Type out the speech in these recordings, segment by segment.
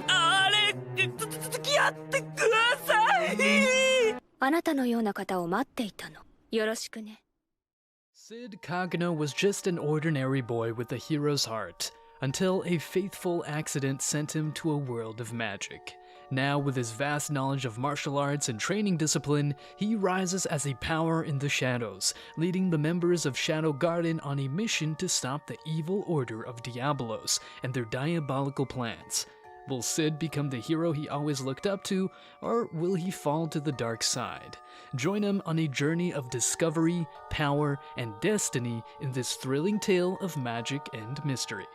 あれ、付き合ってください。あなたのような方を待っていたの。よろしくね。Sid Kagano was just an ordinary boy with a hero's heart, until a fateful accident sent him to a world of magic. Now, with his vast knowledge of martial arts and training discipline, he rises as a power in the shadows, leading the members of Shadow Garden on a mission to stop the evil order of Diabolos and their diabolical plans. Will Sid become the hero he always looked up to, or will he fall to the dark side? Join him on a journey of discovery, power, and destiny in this thrilling tale of magic and mystery.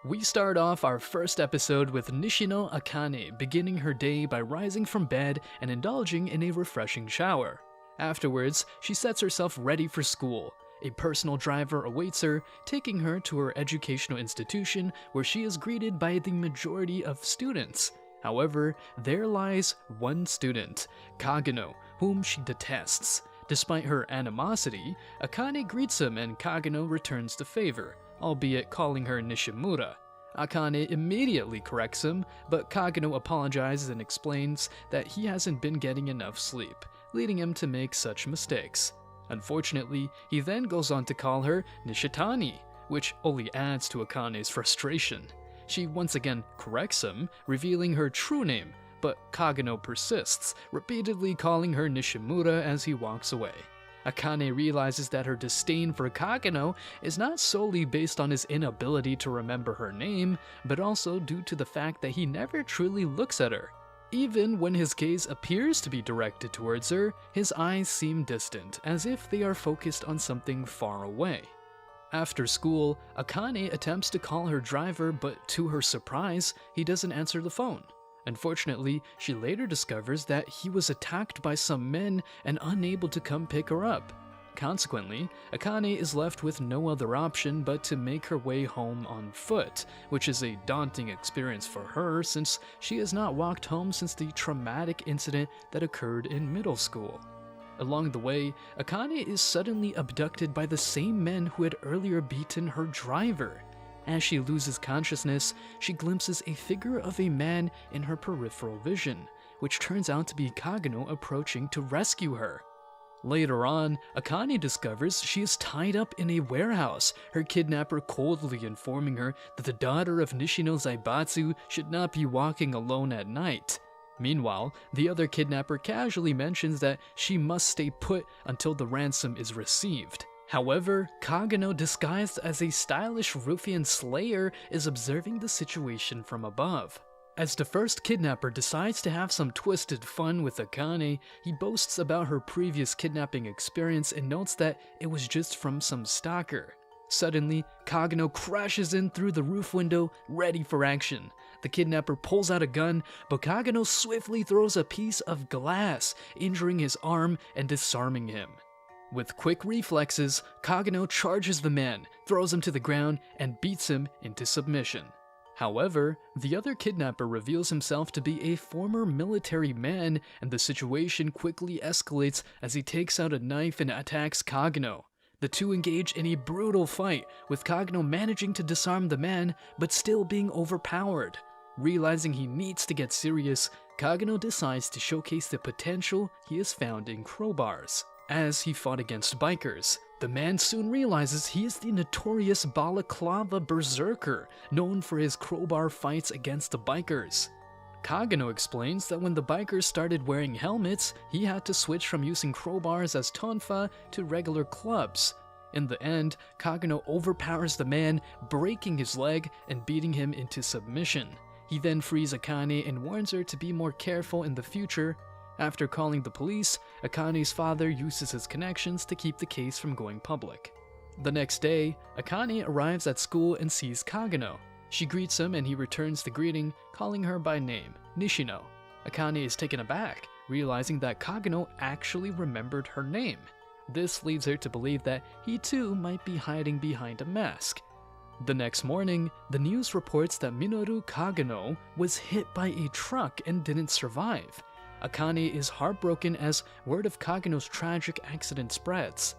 We start off our first episode with Nishino Akane beginning her day by rising from bed and indulging in a refreshing shower. Afterwards, she sets herself ready for school. A personal driver awaits her, taking her to her educational institution where she is greeted by the majority of students. However, there lies one student, Kagano, whom she detests. Despite her animosity, Akane greets him and Kagano returns the favor, albeit calling her Nishimura. Akane immediately corrects him, but Kagano apologizes and explains that he hasn't been getting enough sleep, leading him to make such mistakes. Unfortunately, he then goes on to call her Nishitani, which only adds to Akane's frustration. She once again corrects him, revealing her true name, but Kagano persists, repeatedly calling her Nishimura as he walks away. Akane realizes that her disdain for Kagano is not solely based on his inability to remember her name, but also due to the fact that he never truly looks at her. Even when his gaze appears to be directed towards her, his eyes seem distant, as if they are focused on something far away. After school, Akane attempts to call her driver, but to her surprise, he doesn't answer the phone. Unfortunately, she later discovers that he was attacked by some men and unable to come pick her up. Consequently, Akane is left with no other option but to make her way home on foot, which is a daunting experience for her since she has not walked home since the traumatic incident that occurred in middle school. Along the way, Akane is suddenly abducted by the same men who had earlier beaten her driver. As she loses consciousness, she glimpses a figure of a man in her peripheral vision, which turns out to be Kagano approaching to rescue her. Later on, Akane discovers she is tied up in a warehouse, her kidnapper coldly informing her that the daughter of Nishino Zaibatsu should not be walking alone at night. Meanwhile, the other kidnapper casually mentions that she must stay put until the ransom is received. However, Kagano, disguised as a stylish ruffian slayer, is observing the situation from above. As the first kidnapper decides to have some twisted fun with Akane, he boasts about her previous kidnapping experience and notes that it was just from some stalker. Suddenly, Kagano crashes in through the roof window, ready for action. The kidnapper pulls out a gun, but Kagano swiftly throws a piece of glass, injuring his arm and disarming him. With quick reflexes, Kagano charges the man, throws him to the ground, and beats him into submission. However, the other kidnapper reveals himself to be a former military man, and the situation quickly escalates as he takes out a knife and attacks Kagano. The two engage in a brutal fight, with Kagano managing to disarm the man, but still being overpowered. Realizing he needs to get serious, Kagano decides to showcase the potential he has found in crowbars. As he fought against bikers, the man soon realizes he is the notorious Balaclava Berserker, known for his crowbar fights against the bikers. Kagano explains that when the bikers started wearing helmets, he had to switch from using crowbars as tonfa to regular clubs. In the end, Kagano overpowers the man, breaking his leg and beating him into submission. He then frees Akane and warns her to be more careful in the future. After calling the police, Akane's father uses his connections to keep the case from going public. The next day, Akane arrives at school and sees Kagano. She greets him and he returns the greeting, calling her by name, Nishino. Akane is taken aback, realizing that Kageno actually remembered her name. This leads her to believe that he too might be hiding behind a mask. The next morning, the news reports that Minoru Kageno was hit by a truck and didn't survive. Akane is heartbroken as word of Kageno's tragic accident spreads.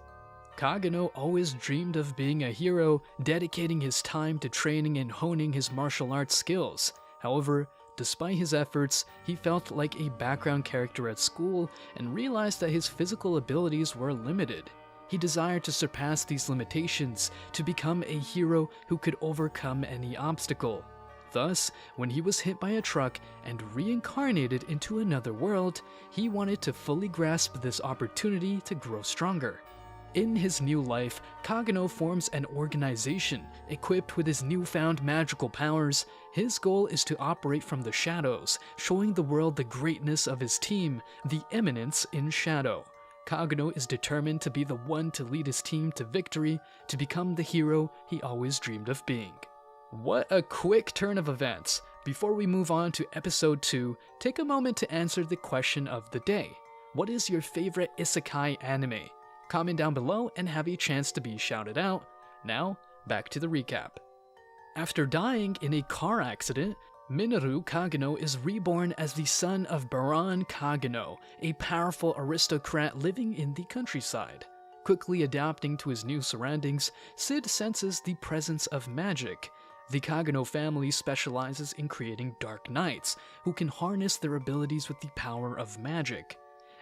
Kageno always dreamed of being a hero, dedicating his time to training and honing his martial arts skills. However, despite his efforts, he felt like a background character at school and realized that his physical abilities were limited. He desired to surpass these limitations, to become a hero who could overcome any obstacle. Thus, when he was hit by a truck and reincarnated into another world, he wanted to fully grasp this opportunity to grow stronger. In his new life, Kageno forms an organization equipped with his newfound magical powers. His goal is to operate from the shadows, showing the world the greatness of his team, the EMINENCE in Shadow. Kageno is determined to be the one to lead his team to victory, to become the hero he always dreamed of being. What a quick turn of events! Before we move on to episode 2, take a moment to answer the question of the day. What is your favorite isekai anime? Comment down below and have a chance to be shouted out. Now, back to the recap. After dying in a car accident, Minoru Kageno is reborn as the son of Baron Kageno, a powerful aristocrat living in the countryside. Quickly adapting to his new surroundings, Sid senses the presence of magic. The Kageno family specializes in creating dark knights, who can harness their abilities with the power of magic.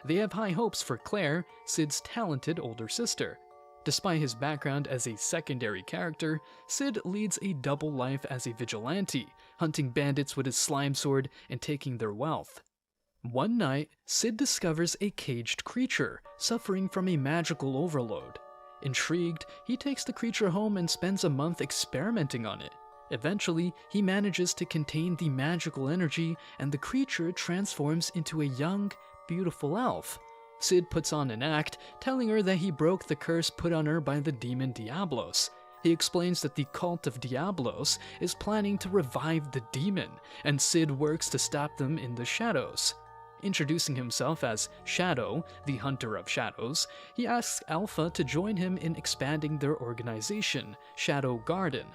They have high hopes for Claire, Sid's talented older sister. Despite his background as a secondary character, Sid leads a double life as a vigilante, hunting bandits with his slime sword and taking their wealth. One night, Sid discovers a caged creature, suffering from a magical overload. Intrigued, he takes the creature home and spends a month experimenting on it. Eventually, he manages to contain the magical energy, and the creature transforms into a young, beautiful elf. Sid puts on an act, telling her that he broke the curse put on her by the demon Diablos. He explains that the cult of Diablos is planning to revive the demon, and Sid works to stop them in the shadows. Introducing himself as Shadow, the Hunter of Shadows, he asks Alpha to join him in expanding their organization, Shadow Garden.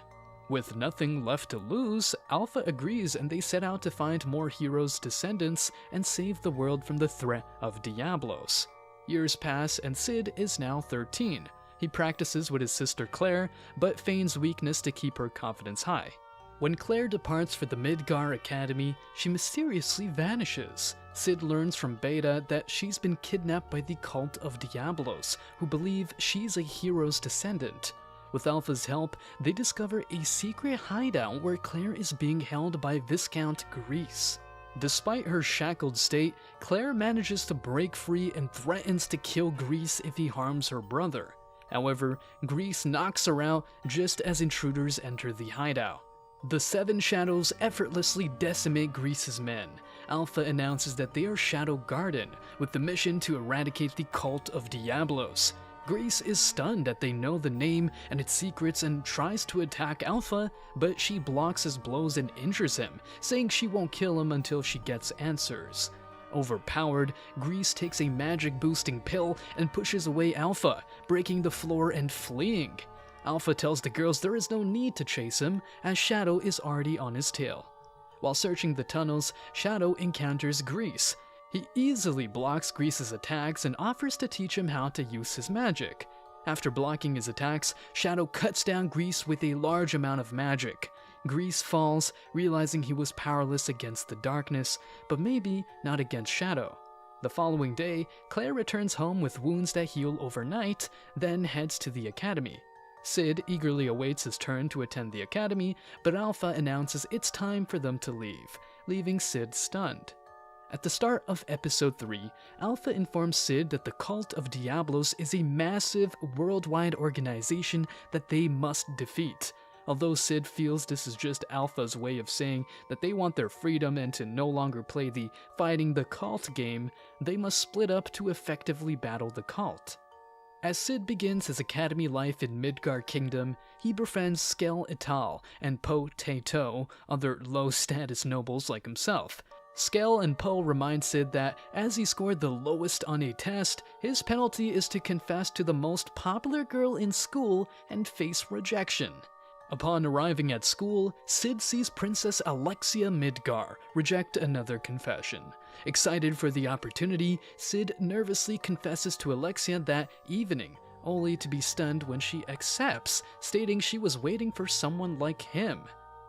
With nothing left to lose, Alpha agrees and they set out to find more heroes' descendants and save the world from the threat of Diablos. Years pass and Sid is now 13. He practices with his sister Claire, but feigns weakness to keep her confidence high. When Claire departs for the Midgar Academy, she mysteriously vanishes. Sid learns from Beta that she's been kidnapped by the cult of Diablos, who believe she's a hero's descendant. With Alpha's help, they discover a secret hideout where Claire is being held by Viscount Grease. Despite her shackled state, Claire manages to break free and threatens to kill Grease if he harms her brother. However, Grease knocks her out just as intruders enter the hideout. The Seven Shadows effortlessly decimate Grease's men. Alpha announces that they are Shadow Garden, with the mission to eradicate the cult of Diablos. Grease is stunned that they know the name and its secrets and tries to attack Alpha, but she blocks his blows and injures him, saying she won't kill him until she gets answers. Overpowered, Grease takes a magic-boosting pill and pushes away Alpha, breaking the floor and fleeing. Alpha tells the girls there is no need to chase him, as Shadow is already on his tail. While searching the tunnels, Shadow encounters Grease. He easily blocks Grease's attacks and offers to teach him how to use his magic. After blocking his attacks, Shadow cuts down Grease with a large amount of magic. Grease falls, realizing he was powerless against the darkness, but maybe not against Shadow. The following day, Claire returns home with wounds that heal overnight, then heads to the academy. Sid eagerly awaits his turn to attend the academy, but Alpha announces it's time for them to leave, leaving Sid stunned. At the start of episode 3, Alpha informs Sid that the cult of Diablos is a massive, worldwide organization that they must defeat. Although Sid feels this is just Alpha's way of saying that they want their freedom and to no longer play the fighting the cult game, they must split up to effectively battle the cult. As Sid begins his academy life in Midgar Kingdom, he befriends Skel Ital and Po Taito, other low-status nobles like himself. Skell and Poe remind Sid that as he scored the lowest on a test, his penalty is to confess to the most popular girl in school and face rejection. Upon arriving at school, Sid sees Princess Alexia Midgar reject another confession. Excited for the opportunity, Sid nervously confesses to Alexia that evening, only to be stunned when she accepts, stating she was waiting for someone like him.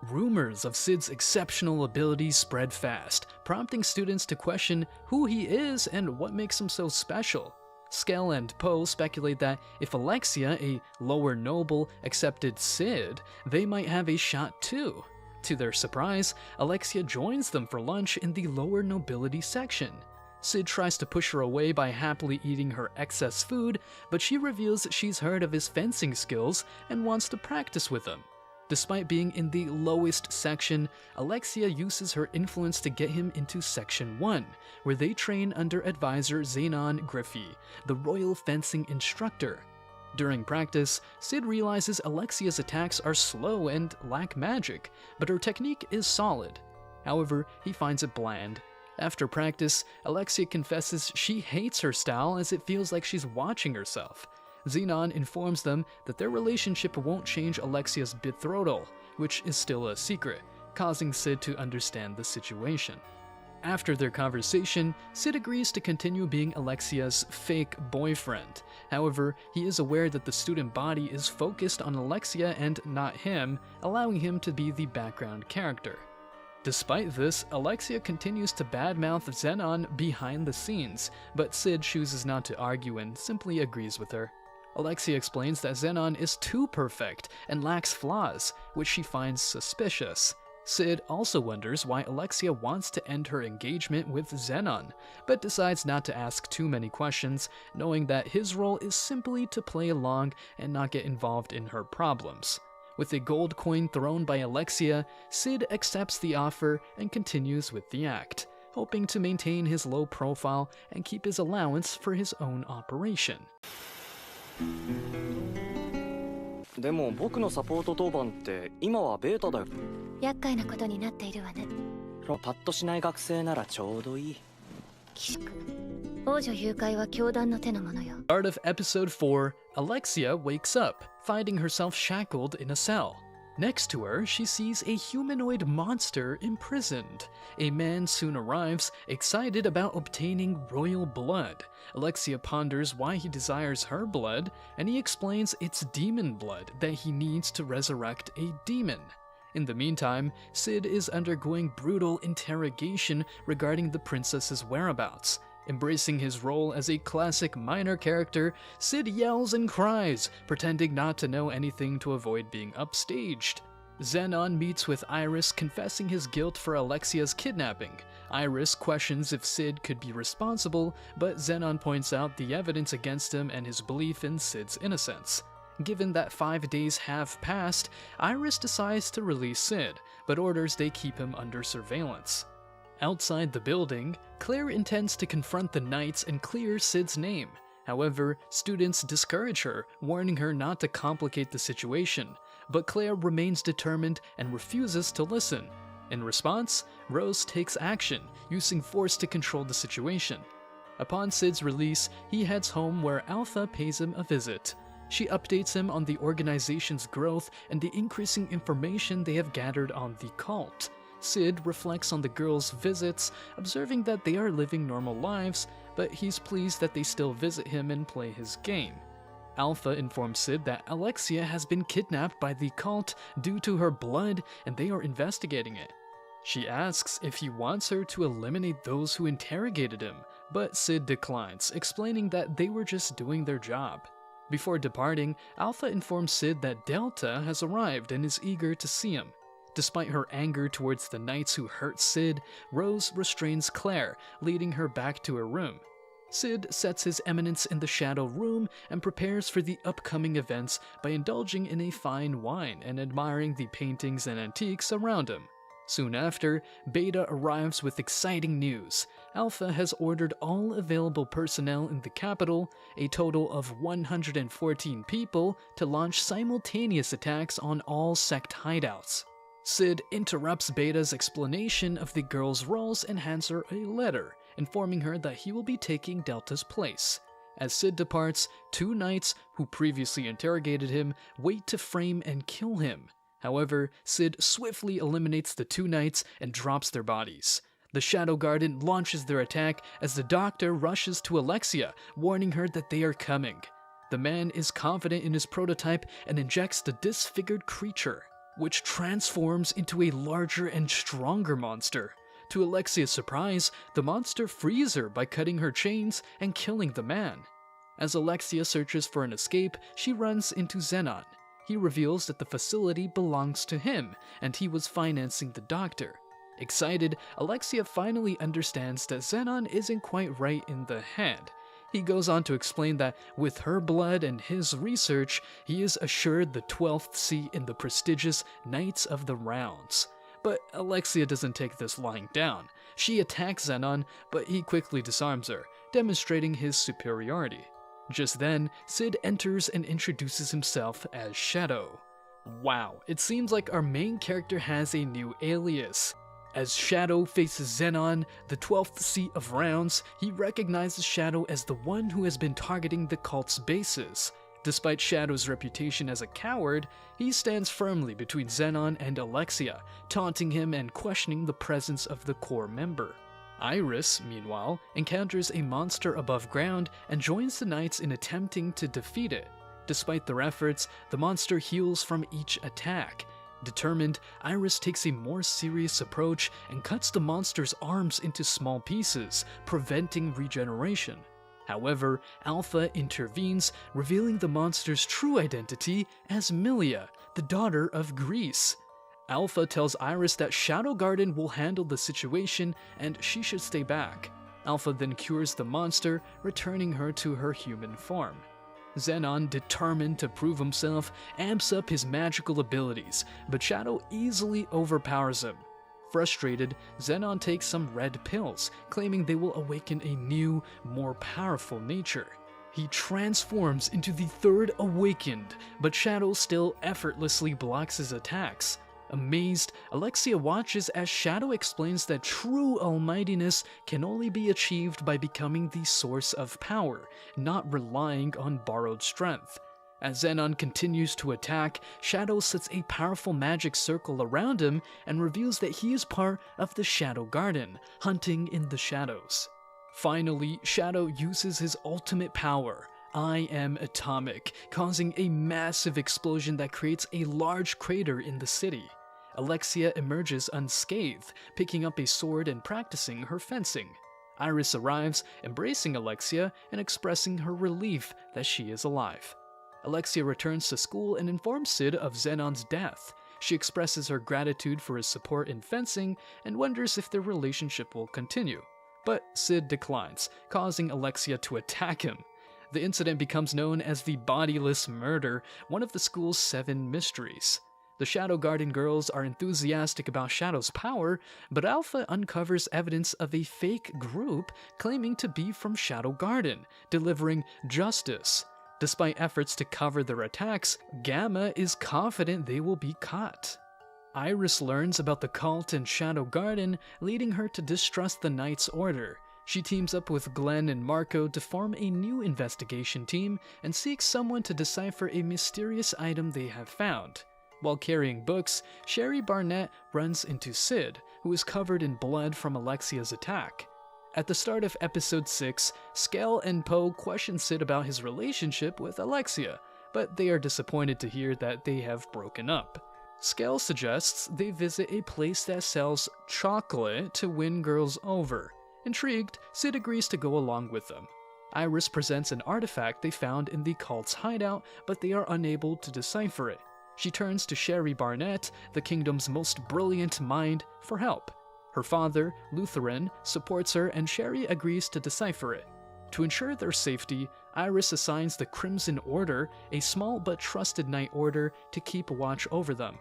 Rumors of Sid's exceptional abilities spread fast, prompting students to question who he is and what makes him so special. Skell and Poe speculate that if Alexia, a lower noble, accepted Sid, they might have a shot too. To their surprise, Alexia joins them for lunch in the lower nobility section. Sid tries to push her away by happily eating her excess food, but she reveals she's heard of his fencing skills and wants to practice with him. Despite being in the lowest section, Alexia uses her influence to get him into Section 1, where they train under advisor Xenon Griffey, the royal fencing instructor. During practice, Sid realizes Alexia's attacks are slow and lack magic, but her technique is solid. However, he finds it bland. After practice, Alexia confesses she hates her style as it feels like she's watching herself. Xenon informs them that their relationship won't change Alexia's betrothal, which is still a secret, causing Sid to understand the situation. After their conversation, Sid agrees to continue being Alexia's fake boyfriend. However, he is aware that the student body is focused on Alexia and not him, allowing him to be the background character. Despite this, Alexia continues to badmouth Xenon behind the scenes, but Sid chooses not to argue and simply agrees with her. Alexia explains that Xenon is too perfect and lacks flaws, which she finds suspicious. Sid also wonders why Alexia wants to end her engagement with Xenon, but decides not to ask too many questions, knowing that his role is simply to play along and not get involved in her problems. With a gold coin thrown by Alexia, Sid accepts the offer and continues with the act, hoping to maintain his low profile and keep his allowance for his own operation. でも僕のサポート当番って今はベータだよ。厄介なことになっているわね。パッとしない学生ならちょうどいい。岸君、王女誘拐は教団の手のものよ。Start of episode 4, Alexia wakes up, finding herself shackled in a cell. Next to her, she sees a humanoid monster imprisoned. A man soon arrives, excited about obtaining royal blood. Alexia ponders why he desires her blood, and he explains it's demon blood that he needs to resurrect a demon. In the meantime, Sid is undergoing brutal interrogation regarding the princess's whereabouts. Embracing his role as a classic minor character, Sid yells and cries, pretending not to know anything to avoid being upstaged. Xenon meets with Iris, confessing his guilt for Alexia's kidnapping. Iris questions if Sid could be responsible, but Xenon points out the evidence against him and his belief in Sid's innocence. Given that 5 days have passed, Iris decides to release Sid, but orders they keep him under surveillance. Outside the building, Claire intends to confront the knights and clear Sid's name. However, students discourage her, warning her not to complicate the situation, but Claire remains determined and refuses to listen. In response, Rose takes action, using force to control the situation. Upon Sid's release, he heads home where Alpha pays him a visit. She updates him on the organization's growth and the increasing information they have gathered on the cult. Sid reflects on the girls' visits, observing that they are living normal lives, but he's pleased that they still visit him and play his game. Alpha informs Sid that Alexia has been kidnapped by the cult due to her blood and they are investigating it. She asks if he wants her to eliminate those who interrogated him, but Sid declines, explaining that they were just doing their job. Before departing, Alpha informs Sid that Delta has arrived and is eager to see him. Despite her anger towards the knights who hurt Sid, Rose restrains Claire, leading her back to her room. Sid sets his eminence in the Shadow Room and prepares for the upcoming events by indulging in a fine wine and admiring the paintings and antiques around him. Soon after, Beta arrives with exciting news. Alpha has ordered all available personnel in the capital, a total of 114 people, to launch simultaneous attacks on all sect hideouts. Sid interrupts Beta's explanation of the girl's roles and hands her a letter, informing her that he will be taking Delta's place. As Sid departs, two knights who previously interrogated him wait to frame and kill him. However, Sid swiftly eliminates the two knights and drops their bodies. The Shadow Garden launches their attack as the doctor rushes to Alexia, warning her that they are coming. The man is confident in his prototype and injects the disfigured creature, which transforms into a larger and stronger monster. To Alexia's surprise, the monster frees her by cutting her chains and killing the man. As Alexia searches for an escape, she runs into Zenon. He reveals that the facility belongs to him, and he was financing the doctor. Excited, Alexia finally understands that Zenon isn't quite right in the head. He goes on to explain that with her blood and his research, he is assured the 12th seat in the prestigious Knights of the Rounds. But Alexia doesn't take this lying down. She attacks Zenon, but he quickly disarms her, demonstrating his superiority. Just then, Sid enters and introduces himself as Shadow. Wow, it seems like our main character has a new alias. As Shadow faces Zenon, the 12th seat of rounds, he recognizes Shadow as the one who has been targeting the cult's bases. Despite Shadow's reputation as a coward, he stands firmly between Zenon and Alexia, taunting him and questioning the presence of the core member. Iris, meanwhile, encounters a monster above ground and joins the knights in attempting to defeat it. Despite their efforts, the monster heals from each attack. Determined, Iris takes a more serious approach and cuts the monster's arms into small pieces, preventing regeneration. However, Alpha intervenes, revealing the monster's true identity as Milia, the daughter of Greece. Alpha tells Iris that Shadow Garden will handle the situation and she should stay back. Alpha then cures the monster, returning her to her human form. Zenon, determined to prove himself, amps up his magical abilities, but Shadow easily overpowers him. Frustrated, Zenon takes some red pills, claiming they will awaken a new, more powerful nature. He transforms into the third awakened, but Shadow still effortlessly blocks his attacks. Amazed, Alexia watches as Shadow explains that true almightiness can only be achieved by becoming the source of power, not relying on borrowed strength. As Zenon continues to attack, Shadow sets a powerful magic circle around him and reveals that he is part of the Shadow Garden, hunting in the shadows. Finally, Shadow uses his ultimate power, I Am Atomic, causing a massive explosion that creates a large crater in the city. Alexia emerges unscathed, picking up a sword and practicing her fencing. Iris arrives, embracing Alexia and expressing her relief that she is alive. Alexia returns to school and informs Sid of Zenon's death. She expresses her gratitude for his support in fencing and wonders if their relationship will continue. But Sid declines, causing Alexia to attack him. The incident becomes known as the Bodiless Murder, one of the school's 7 mysteries. The Shadow Garden girls are enthusiastic about Shadow's power, but Alpha uncovers evidence of a fake group claiming to be from Shadow Garden, delivering justice. Despite efforts to cover their attacks, Gamma is confident they will be caught. Iris learns about the cult in Shadow Garden, leading her to distrust the Knight's Order. She teams up with Glenn and Marco to form a new investigation team and seeks someone to decipher a mysterious item they have found. While carrying books, Sherry Barnett runs into Sid, who is covered in blood from Alexia's attack. At the start of episode 6, Skell and Poe question Sid about his relationship with Alexia, but they are disappointed to hear that they have broken up. Skell suggests they visit a place that sells chocolate to win girls over. Intrigued, Sid agrees to go along with them. Iris presents an artifact they found in the cult's hideout, but they are unable to decipher it. She turns to Sherry Barnett, the kingdom's most brilliant mind, for help. Her father, Lutheran, supports her and Sherry agrees to decipher it. To ensure their safety, Iris assigns the Crimson Order, a small but trusted knight order, to keep watch over them.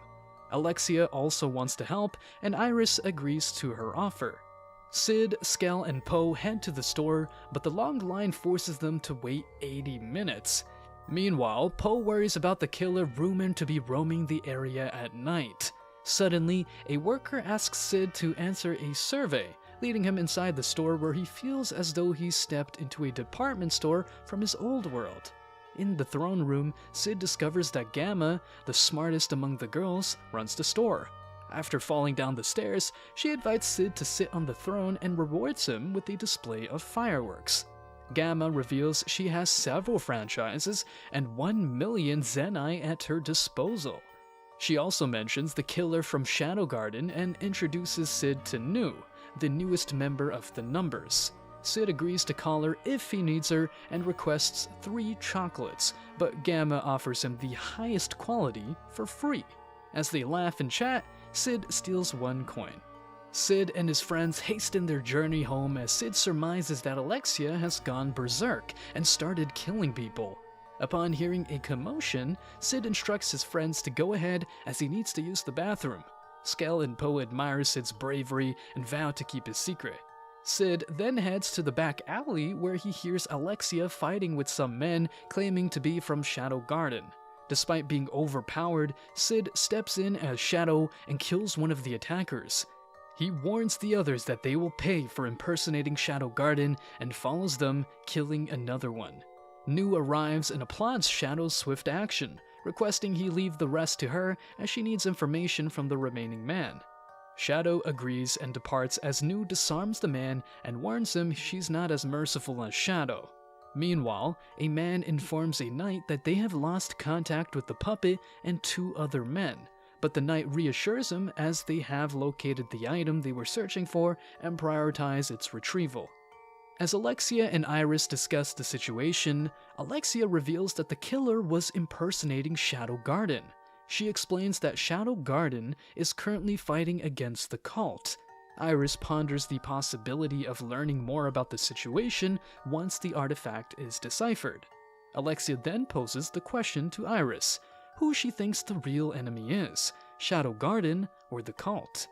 Alexia also wants to help, and Iris agrees to her offer. Sid, Skell, and Poe head to the store, but the long line forces them to wait 80 minutes. Meanwhile, Poe worries about the killer rumored to be roaming the area at night. Suddenly, a worker asks Sid to answer a survey, leading him inside the store where he feels as though he's stepped into a department store from his old world. In the throne room, Sid discovers that Gamma, the smartest among the girls, runs the store. After falling down the stairs, she invites Sid to sit on the throne and rewards him with a display of fireworks. Gamma reveals she has several franchises and 1 million zenai at her disposal. She also mentions the killer from Shadow Garden and introduces Sid to Nu, the newest member of the Numbers. Sid agrees to call her if he needs her and requests 3 chocolates, but Gamma offers him the highest quality for free. As they laugh and chat, Sid steals 1 coin. Sid and his friends hasten their journey home as Sid surmises that Alexia has gone berserk and started killing people. Upon hearing a commotion, Sid instructs his friends to go ahead as he needs to use the bathroom. Skell and Poe admire Sid's bravery and vow to keep his secret. Sid then heads to the back alley where he hears Alexia fighting with some men claiming to be from Shadow Garden. Despite being overpowered, Sid steps in as Shadow and kills one of the attackers. He warns the others that they will pay for impersonating Shadow Garden and follows them, killing another one. Nu arrives and applauds Shadow's swift action, requesting he leave the rest to her as she needs information from the remaining man. Shadow agrees and departs as Nu disarms the man and warns him she's not as merciful as Shadow. Meanwhile, a man informs a knight that they have lost contact with the puppet and 2 other men, but the knight reassures him as they have located the item they were searching for and prioritize its retrieval. As Alexia and Iris discuss the situation, Alexia reveals that the killer was impersonating Shadow Garden. She explains that Shadow Garden is currently fighting against the cult. Iris ponders the possibility of learning more about the situation once the artifact is deciphered. Alexia then poses the question to Iris, who she thinks the real enemy is, Shadow Garden or the cult.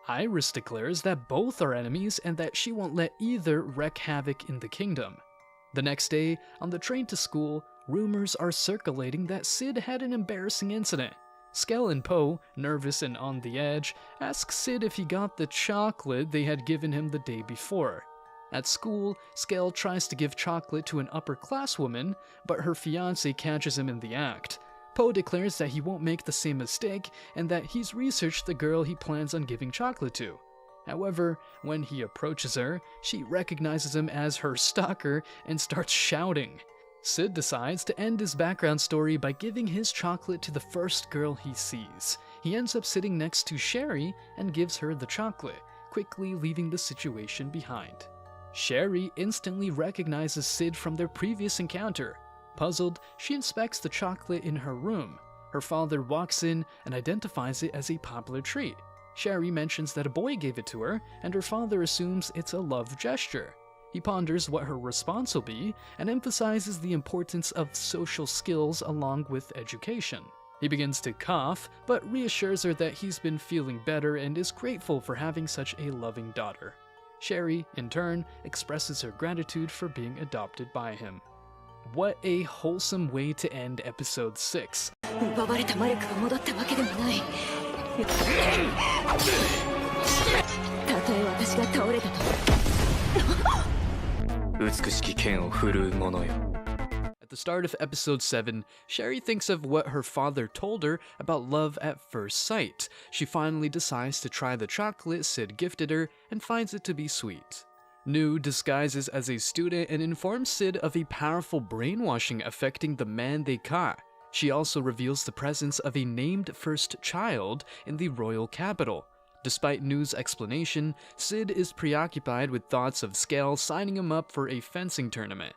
Iris declares that both are enemies and that she won't let either wreak havoc in the kingdom. The next day, on the train to school, rumors are circulating that Sid had an embarrassing incident. Skell and Poe, nervous and on the edge, ask Sid if he got the chocolate they had given him the day before. At school, Skell tries to give chocolate to an upper-class woman, but her fiancé catches him in the act. Poe declares that he won't make the same mistake and that he's researched the girl he plans on giving chocolate to. However, when he approaches her, she recognizes him as her stalker and starts shouting. Sid decides to end his background story by giving his chocolate to the first girl he sees. He ends up sitting next to Sherry and gives her the chocolate, quickly leaving the situation behind. Sherry instantly recognizes Sid from their previous encounter. Puzzled, she inspects the chocolate in her room. Her father walks in and identifies it as a popular treat. Sherry mentions that a boy gave it to her, and her father assumes it's a love gesture. He ponders what her response will be and emphasizes the importance of social skills along with education. He begins to cough, but reassures her that he's been feeling better and is grateful for having such a loving daughter. Sherry, in turn, expresses her gratitude for being adopted by him. What a wholesome way to end episode 6. 奪われた魔力が戻ったわけでもない。たとえ私が倒れたと。美しき剣を振るう者よ。 At the start of episode 7, Sherry thinks of what her father told her about love at first sight. She finally decides to try the chocolate Sid gifted her and finds it to be sweet. Nu disguises as a student and informs Sid of a powerful brainwashing affecting the man they caught. She also reveals the presence of a named first child in the royal capital. Despite Nu's explanation, Sid is preoccupied with thoughts of Skell signing him up for a fencing tournament.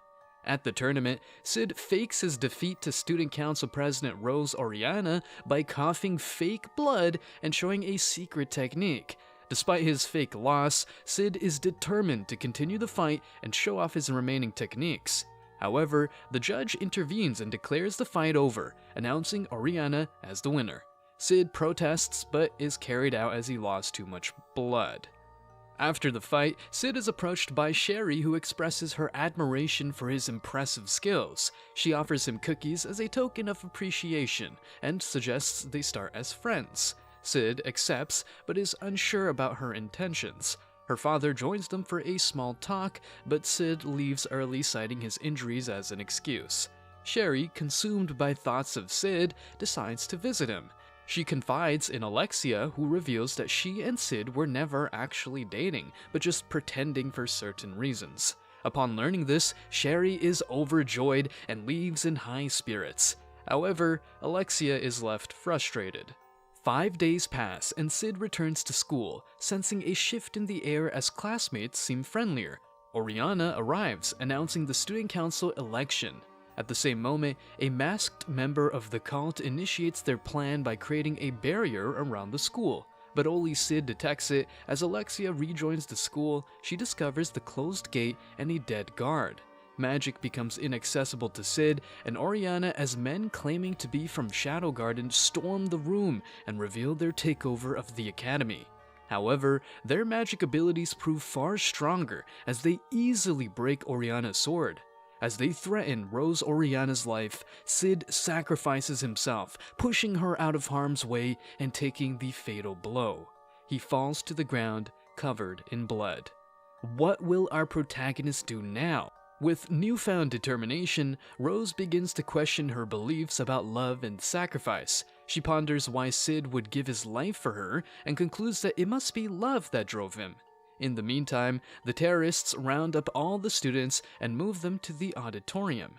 At the tournament, Sid fakes his defeat to Student Council President Rose Oriana by coughing fake blood and showing a secret technique. Despite his fake loss, Sid is determined to continue the fight and show off his remaining techniques. However, the judge intervenes and declares the fight over, announcing Oriana as the winner. Sid protests but is carried out as he lost too much blood. After the fight, Sid is approached by Sherry, who expresses her admiration for his impressive skills. She offers him cookies as a token of appreciation and suggests they start as friends. Sid accepts, but is unsure about her intentions. Her father joins them for a small talk, but Sid leaves early, citing his injuries as an excuse. Sherry, consumed by thoughts of Sid, decides to visit him. She confides in Alexia, who reveals that she and Sid were never actually dating, but just pretending for certain reasons. Upon learning this, Sherry is overjoyed and leaves in high spirits. However, Alexia is left frustrated. 5 days pass and Sid returns to school, sensing a shift in the air as classmates seem friendlier. Oriana arrives, announcing the student council election. At the same moment, a masked member of the cult initiates their plan by creating a barrier around the school. But only Sid detects it. As Alexia rejoins the school, she discovers the closed gate and a dead guard. Magic becomes inaccessible to Sid, and Oriana, as men claiming to be from Shadow Garden, storm the room and reveal their takeover of the academy. However, their magic abilities prove far stronger as they easily break Oriana's sword. As they threaten Rose Oriana's life, Sid sacrifices himself, pushing her out of harm's way and taking the fatal blow. He falls to the ground, covered in blood. What will our protagonist do now? With newfound determination, Rose begins to question her beliefs about love and sacrifice. She ponders why Sid would give his life for her and concludes that it must be love that drove him. In the meantime, the terrorists round up all the students and move them to the auditorium.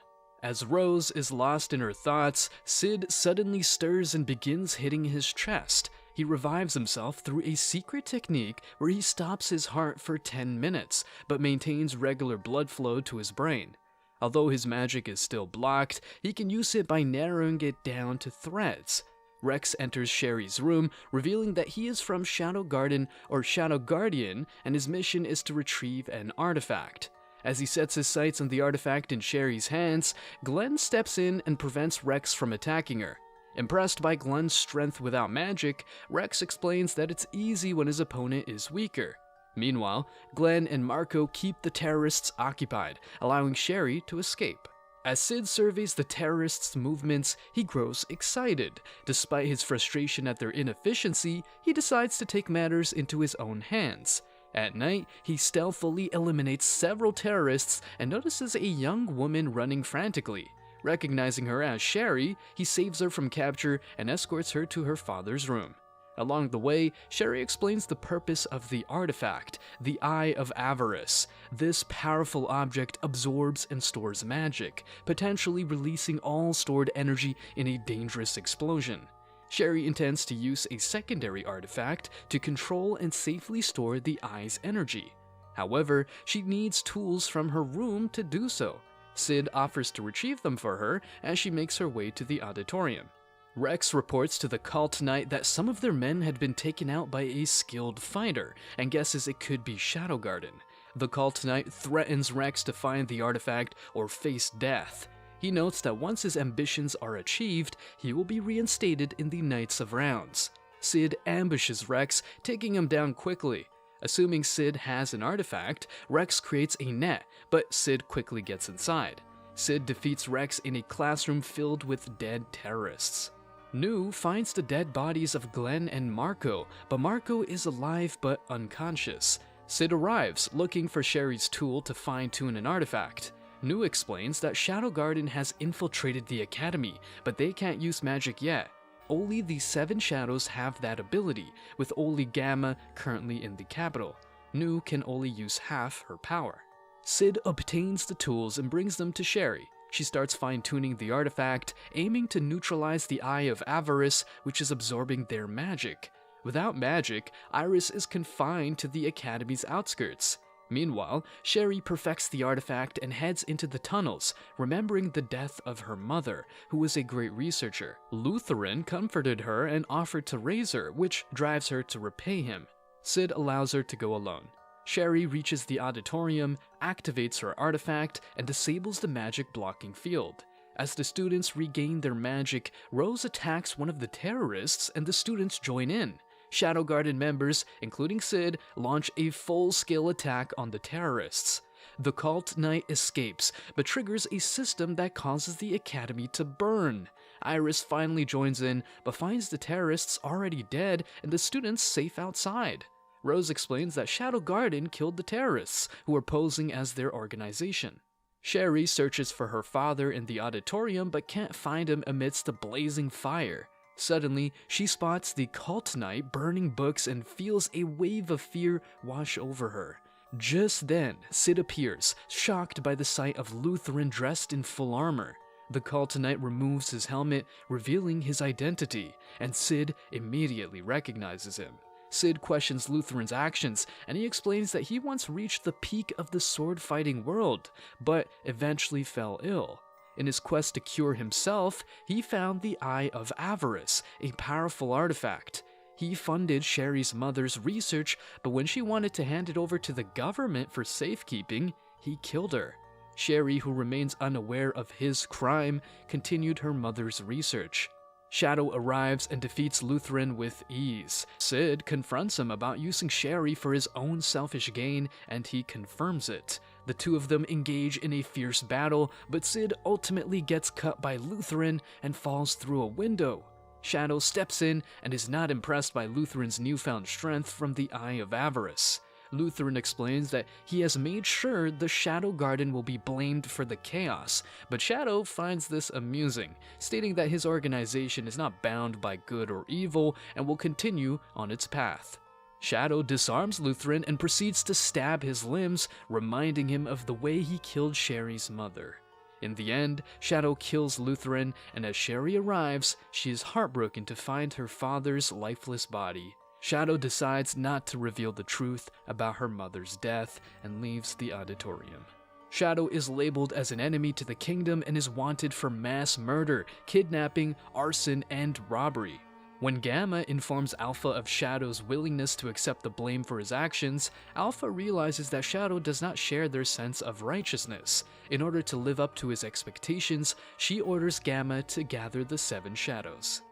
As Rose is lost in her thoughts, Sid suddenly stirs and begins hitting his chest. He revives himself through a secret technique where he stops his heart for 10 minutes, but maintains regular blood flow to his brain. Although his magic is still blocked, he can use it by narrowing it down to threads. Rex enters Sherry's room, revealing that he is from Shadow Garden or Shadow Guardian, and his mission is to retrieve an artifact. As he sets his sights on the artifact in Sherry's hands, Glenn steps in and prevents Rex from attacking her. Impressed by Glenn's strength without magic, Rex explains that it's easy when his opponent is weaker. Meanwhile, Glenn and Marco keep the terrorists occupied, allowing Sherry to escape. As Sid surveys the terrorists' movements, he grows excited. Despite his frustration at their inefficiency, he decides to take matters into his own hands. At night, he stealthily eliminates several terrorists and notices a young woman running frantically. Recognizing her as Sherry, he saves her from capture and escorts her to her father's room. Along the way, Sherry explains the purpose of the artifact, the Eye of Avarice. This powerful object absorbs and stores magic, potentially releasing all stored energy in a dangerous explosion. Sherry intends to use a secondary artifact to control and safely store the Eye's energy. However, she needs tools from her room to do so. Sid offers to retrieve them for her as she makes her way to the auditorium. Rex reports to the cult knight that some of their men had been taken out by a skilled fighter and guesses it could be Shadow Garden. The cult knight threatens Rex to find the artifact or face death. He notes that once his ambitions are achieved, he will be reinstated in the Knights of Rounds. Sid ambushes Rex, taking him down quickly. Assuming Sid has an artifact, Rex creates a net, but Sid quickly gets inside. Sid defeats Rex in a classroom filled with dead terrorists. Nu finds the dead bodies of Glenn and Marco, but Marco is alive but unconscious. Sid arrives, looking for Sherry's tool to fine-tune an artifact. Nu explains that Shadow Garden has infiltrated the academy, but they can't use magic yet. Only the 7 shadows have that ability, with only Gamma currently in the capital. Nu can only use half her power. Sid obtains the tools and brings them to Sherry. She starts fine-tuning the artifact, aiming to neutralize the Eye of Avarice, which is absorbing their magic. Without magic, Iris is confined to the academy's outskirts. Meanwhile, Sherry perfects the artifact and heads into the tunnels, remembering the death of her mother, who was a great researcher. Lutheran comforted her and offered to raise her, which drives her to repay him. Sid allows her to go alone. Sherry reaches the auditorium, activates her artifact, and disables the magic blocking field. As the students regain their magic, Rose attacks one of the terrorists and the students join in. Shadow Garden members, including Sid, launch a full-scale attack on the terrorists. The cult knight escapes, but triggers a system that causes the academy to burn. Iris finally joins in, but finds the terrorists already dead and the students safe outside. Rose explains that Shadow Garden killed the terrorists, who were posing as their organization. Sherry searches for her father in the auditorium but can't find him amidst the blazing fire. Suddenly, she spots the cult knight burning books and feels a wave of fear wash over her. Just then, Sid appears, shocked by the sight of Lutheran dressed in full armor. The cult knight removes his helmet, revealing his identity, and Sid immediately recognizes him. Sid questions Lutheran's actions, and he explains that he once reached the peak of the sword-fighting world, but eventually fell ill. In his quest to cure himself, he found the Eye of Avarice, a powerful artifact. He funded Sherry's mother's research, but when she wanted to hand it over to the government for safekeeping, he killed her. Sherry, who remains unaware of his crime, continued her mother's research. Shadow arrives and defeats Lutheran with ease. Sid confronts him about using Sherry for his own selfish gain, and he confirms it. The two of them engage in a fierce battle, but Sid ultimately gets cut by Lutheran and falls through a window. Shadow steps in and is not impressed by Lutheran's newfound strength from the Eye of Avarice. Lutheran explains that he has made sure the Shadow Garden will be blamed for the chaos, but Shadow finds this amusing, stating that his organization is not bound by good or evil and will continue on its path. Shadow disarms Lutheran and proceeds to stab his limbs, reminding him of the way he killed Sherry's mother. In the end, Shadow kills Lutheran, and as Sherry arrives, she is heartbroken to find her father's lifeless body. Shadow decides not to reveal the truth about her mother's death and leaves the auditorium. Shadow is labeled as an enemy to the kingdom and is wanted for mass murder, kidnapping, arson, and robbery. When Gamma informs Alpha of Shadow's willingness to accept the blame for his actions, Alpha realizes that Shadow does not share their sense of righteousness. In order to live up to his expectations, she orders Gamma to gather the 7 shadows.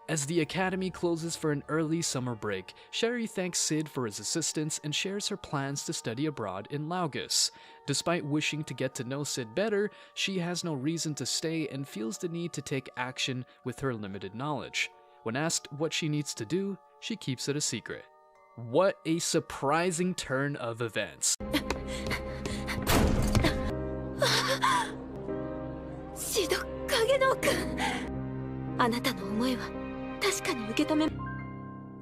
As the academy closes for an early summer break, Sherry thanks Sid for his assistance and shares her plans to study abroad in Laugus. Despite wishing to get to know Sid better, she has no reason to stay and feels the need to take action with her limited knowledge. When asked what she needs to do, she keeps it a secret. What a surprising turn of events. シド影の君、あなたの思いは確かに受け止め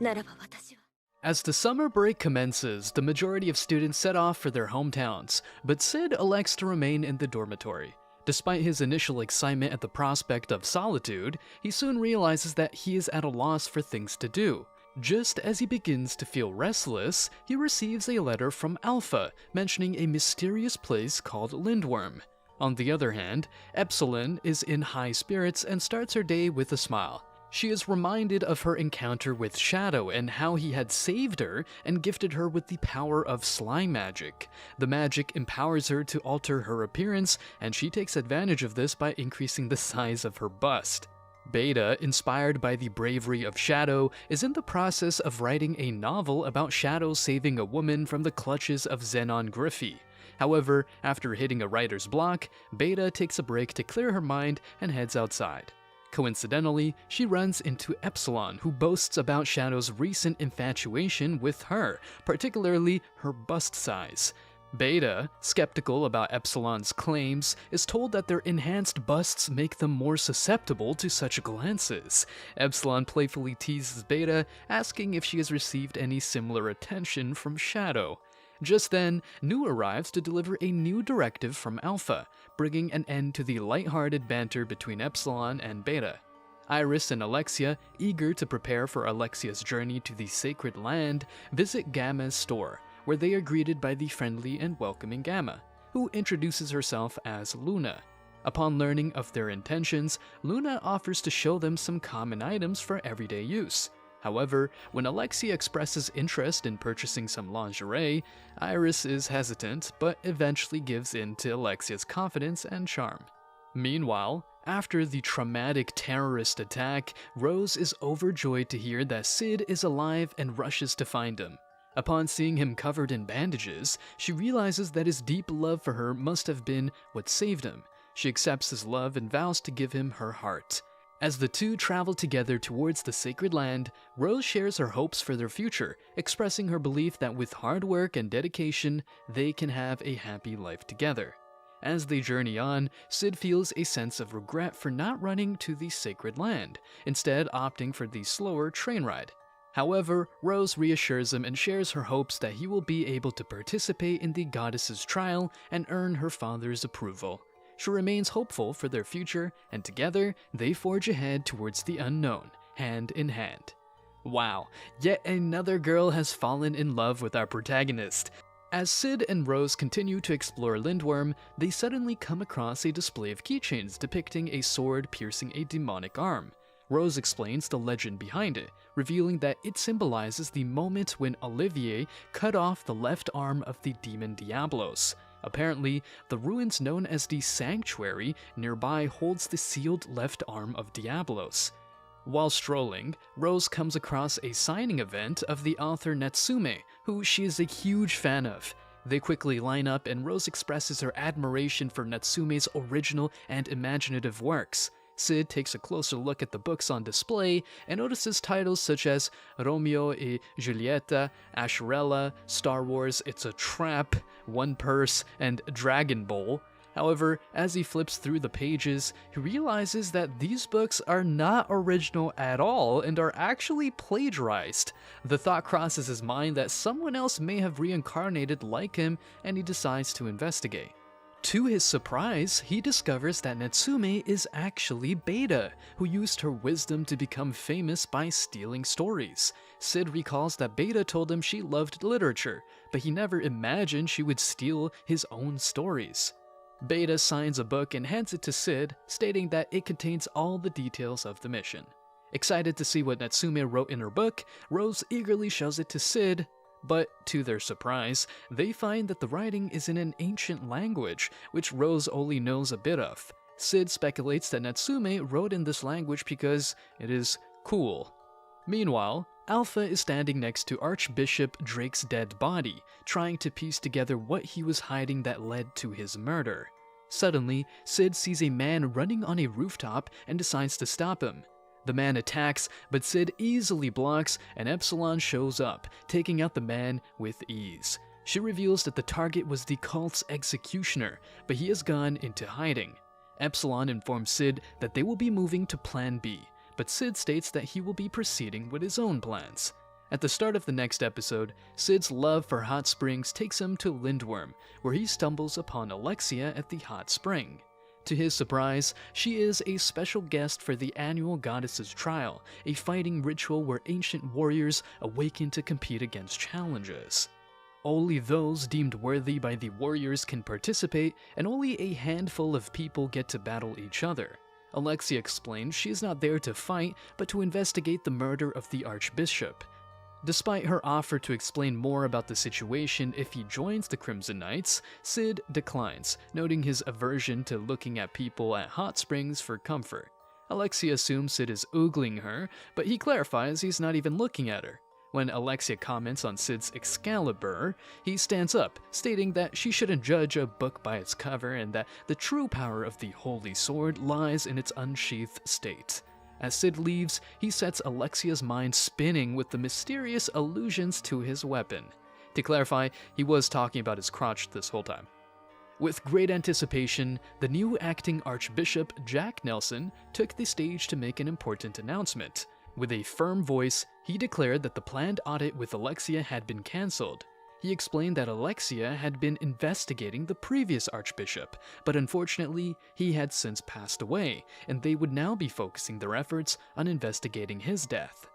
ならば私は As the summer break commences, the majority of students set off for their hometowns, but Sid elects to remain in the dormitory. Despite his initial excitement at the prospect of solitude, he soon realizes that he is at a loss for things to do. Just as he begins to feel restless, he receives a letter from Alpha mentioning a mysterious place called Lindworm. On the other hand, Epsilon is in high spirits and starts her day with a smile. She is reminded of her encounter with Shadow and how he had saved her and gifted her with the power of slime magic. The magic empowers her to alter her appearance, and she takes advantage of this by increasing the size of her bust. Beta, inspired by the bravery of Shadow, is in the process of writing a novel about Shadow saving a woman from the clutches of Xenon Griffey. However, after hitting a writer's block, Beta takes a break to clear her mind and heads outside. Coincidentally, she runs into Epsilon, who boasts about Shadow's recent infatuation with her, particularly her bust size. Beta, skeptical about Epsilon's claims, is told that their enhanced busts make them more susceptible to such glances. Epsilon playfully teases Beta, asking if she has received any similar attention from Shadow. Just then, Nu arrives to deliver a new directive from Alpha, bringing an end to the lighthearted banter between Epsilon and Beta. Iris and Alexia, eager to prepare for Alexia's journey to the Sacred Land, visit Gamma's store, where they are greeted by the friendly and welcoming Gamma, who introduces herself as Luna. Upon learning of their intentions, Luna offers to show them some common items for everyday use. However, when Alexia expresses interest in purchasing some lingerie, Iris is hesitant, but eventually gives in to Alexia's confidence and charm. Meanwhile, after the traumatic terrorist attack, Rose is overjoyed to hear that Sid is alive and rushes to find him. Upon seeing him covered in bandages, she realizes that his deep love for her must have been what saved him. She accepts his love and vows to give him her heart. As the two travel together towards the sacred land, Rose shares her hopes for their future, expressing her belief that with hard work and dedication, they can have a happy life together. As they journey on, Sid feels a sense of regret for not running to the sacred land, instead opting for the slower train ride. However, Rose reassures him and shares her hopes that he will be able to participate in the goddess's trial and earn her father's approval. She remains hopeful for their future, and together, they forge ahead towards the unknown, hand in hand. Wow, yet another girl has fallen in love with our protagonist. As Sid and Rose continue to explore Lindworm, they suddenly come across a display of keychains depicting a sword piercing a demonic arm. Rose explains the legend behind it, revealing that it symbolizes the moment when Olivier cut off the left arm of the demon Diablos. Apparently, the ruins known as the Sanctuary nearby holds the sealed left arm of Diablos. While strolling, Rose comes across a signing event of the author Natsume, who she is a huge fan of. They quickly line up and Rose expresses her admiration for Natsume's original and imaginative works. Sid takes a closer look at the books on display and notices titles such as Romeo e Giulietta, Asherella, Star Wars It's a Trap, One Purse, and Dragon Bowl. However, as he flips through the pages, he realizes that these books are not original at all and are actually plagiarized. The thought crosses his mind that someone else may have reincarnated like him, and he decides to investigate. To his surprise, he discovers that Natsume is actually Beta, who used her wisdom to become famous by stealing stories. Sid recalls that Beta told him she loved literature, but he never imagined she would steal his own stories. Beta signs a book and hands it to Sid, stating that it contains all the details of the mission. Excited to see what Natsume wrote in her book, Rose eagerly shows it to Sid, but to their surprise, they find that the writing is in an ancient language, which Rose only knows a bit of. Sid speculates that Natsume wrote in this language because it is cool. Meanwhile, Alpha is standing next to Archbishop Drake's dead body, trying to piece together what he was hiding that led to his murder. Suddenly, Sid sees a man running on a rooftop and decides to stop him. The man attacks, but Sid easily blocks, and Epsilon shows up, taking out the man with ease. She reveals that the target was the cult's executioner, but he has gone into hiding. Epsilon informs Sid that they will be moving to Plan B, but Sid states that he will be proceeding with his own plans. At the start of the next episode, Sid's love for hot springs takes him to Lindworm, where he stumbles upon Alexia at the hot spring. To his surprise, she is a special guest for the annual Goddess's Trial, a fighting ritual where ancient warriors awaken to compete against challenges. Only those deemed worthy by the warriors can participate, and only a handful of people get to battle each other. Alexia explains she is not there to fight, but to investigate the murder of the Archbishop. Despite her offer to explain more about the situation if he joins the Crimson Knights, Sid declines, noting his aversion to looking at people at hot springs for comfort. Alexia assumes Sid is oogling her, but he clarifies he's not even looking at her. When Alexia comments on Sid's Excalibur, he stands up, stating that she shouldn't judge a book by its cover and that the true power of the Holy Sword lies in its unsheathed state. As Sid leaves, he sets Alexia's mind spinning with the mysterious allusions to his weapon. To clarify, he was talking about his crotch this whole time. With great anticipation, the new acting Archbishop, Jack Nelson, took the stage to make an important announcement. With a firm voice, he declared that the planned audit with Alexia had been cancelled. He explained that Alexia had been investigating the previous Archbishop, but unfortunately, he had since passed away, and they would now be focusing their efforts on investigating his death.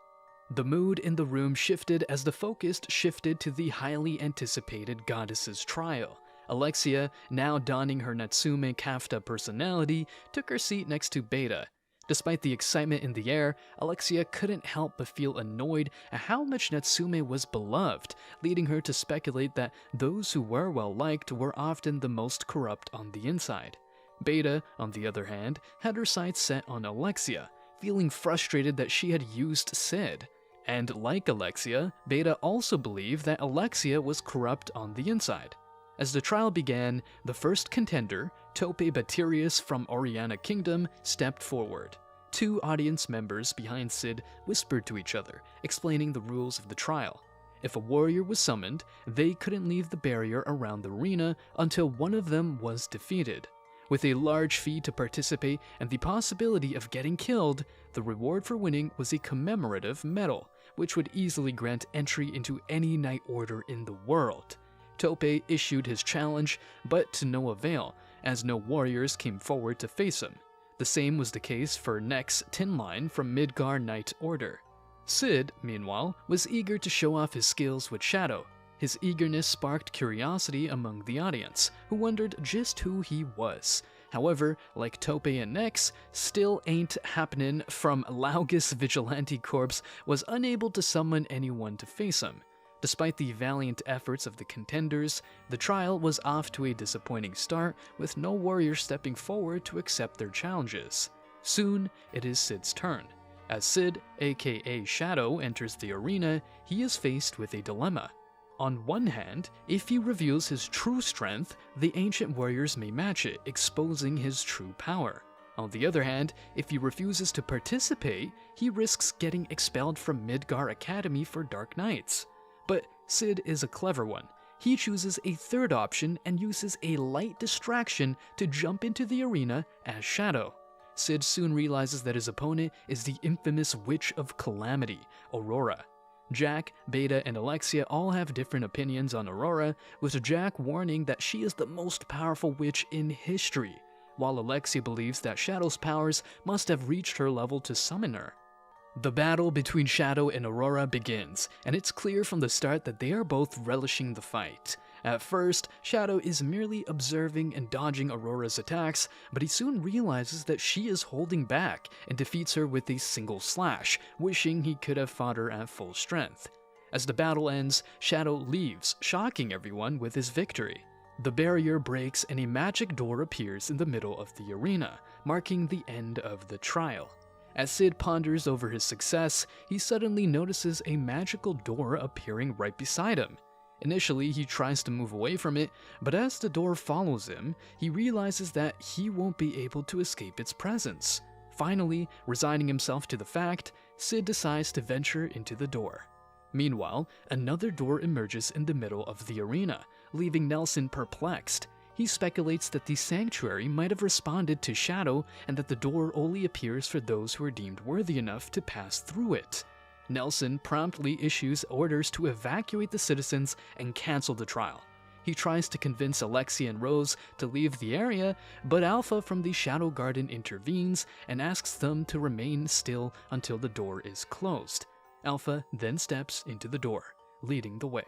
The mood in the room shifted as the focus shifted to the highly anticipated Goddess's Trial. Alexia, now donning her Natsume Kafta personality, took her seat next to Beta. Despite the excitement in the air, Alexia couldn't help but feel annoyed at how much Natsume was beloved, leading her to speculate that those who were well-liked were often the most corrupt on the inside. Beta, on the other hand, had her sights set on Alexia, feeling frustrated that she had used Sid. And like Alexia, Beta also believed that Alexia was corrupt on the inside. As the trial began, the first contender, Tope Batirius from Oriana Kingdom, stepped forward. Two audience members behind Sid whispered to each other, explaining the rules of the trial. If a warrior was summoned, they couldn't leave the barrier around the arena until one of them was defeated. With a large fee to participate and the possibility of getting killed, the reward for winning was a commemorative medal, which would easily grant entry into any Knight Order in the world. Tope issued his challenge, but to no avail, as no warriors came forward to face him. The same was the case for Nex Tinline from Midgar Knight Order. Sid, meanwhile, was eager to show off his skills with Shadow. His eagerness sparked curiosity among the audience, who wondered just who he was. However, like Tope and Nex, Still Ain't Happenin' from Laugus Vigilante Corps was unable to summon anyone to face him. Despite the valiant efforts of the contenders, the trial was off to a disappointing start, with no warrior stepping forward to accept their challenges. Soon, it is Sid's turn. As Sid, aka Shadow, enters the arena, he is faced with a dilemma. On one hand, if he reveals his true strength, the ancient warriors may match it, exposing his true power. On the other hand, if he refuses to participate, he risks getting expelled from Midgar Academy for Dark Knights. But Sid is a clever one. He chooses a third option and uses a light distraction to jump into the arena as Shadow. Sid soon realizes that his opponent is the infamous Witch of Calamity, Aurora. Jack, Beta, and Alexia all have different opinions on Aurora, with Jack warning that she is the most powerful witch in history, while Alexia believes that Shadow's powers must have reached her level to summon her. The battle between Shadow and Aurora begins, and it's clear from the start that they are both relishing the fight. At first, Shadow is merely observing and dodging Aurora's attacks, but he soon realizes that she is holding back and defeats her with a single slash, wishing he could have fought her at full strength. As the battle ends, Shadow leaves, shocking everyone with his victory. The barrier breaks and a magic door appears in the middle of the arena, marking the end of the trial. As Sid ponders over his success, he suddenly notices a magical door appearing right beside him. Initially, he tries to move away from it, but as the door follows him, he realizes that he won't be able to escape its presence. Finally, resigning himself to the fact, Sid decides to venture into the door. Meanwhile, another door emerges in the middle of the arena, leaving Nelson perplexed. He speculates that the sanctuary might have responded to Shadow and that the door only appears for those who are deemed worthy enough to pass through it. Nelson promptly issues orders to evacuate the citizens and cancel the trial. He tries to convince Alexia and Rose to leave the area, but Alpha from the Shadow Garden intervenes and asks them to remain still until the door is closed. Alpha then steps into the door, leading the way.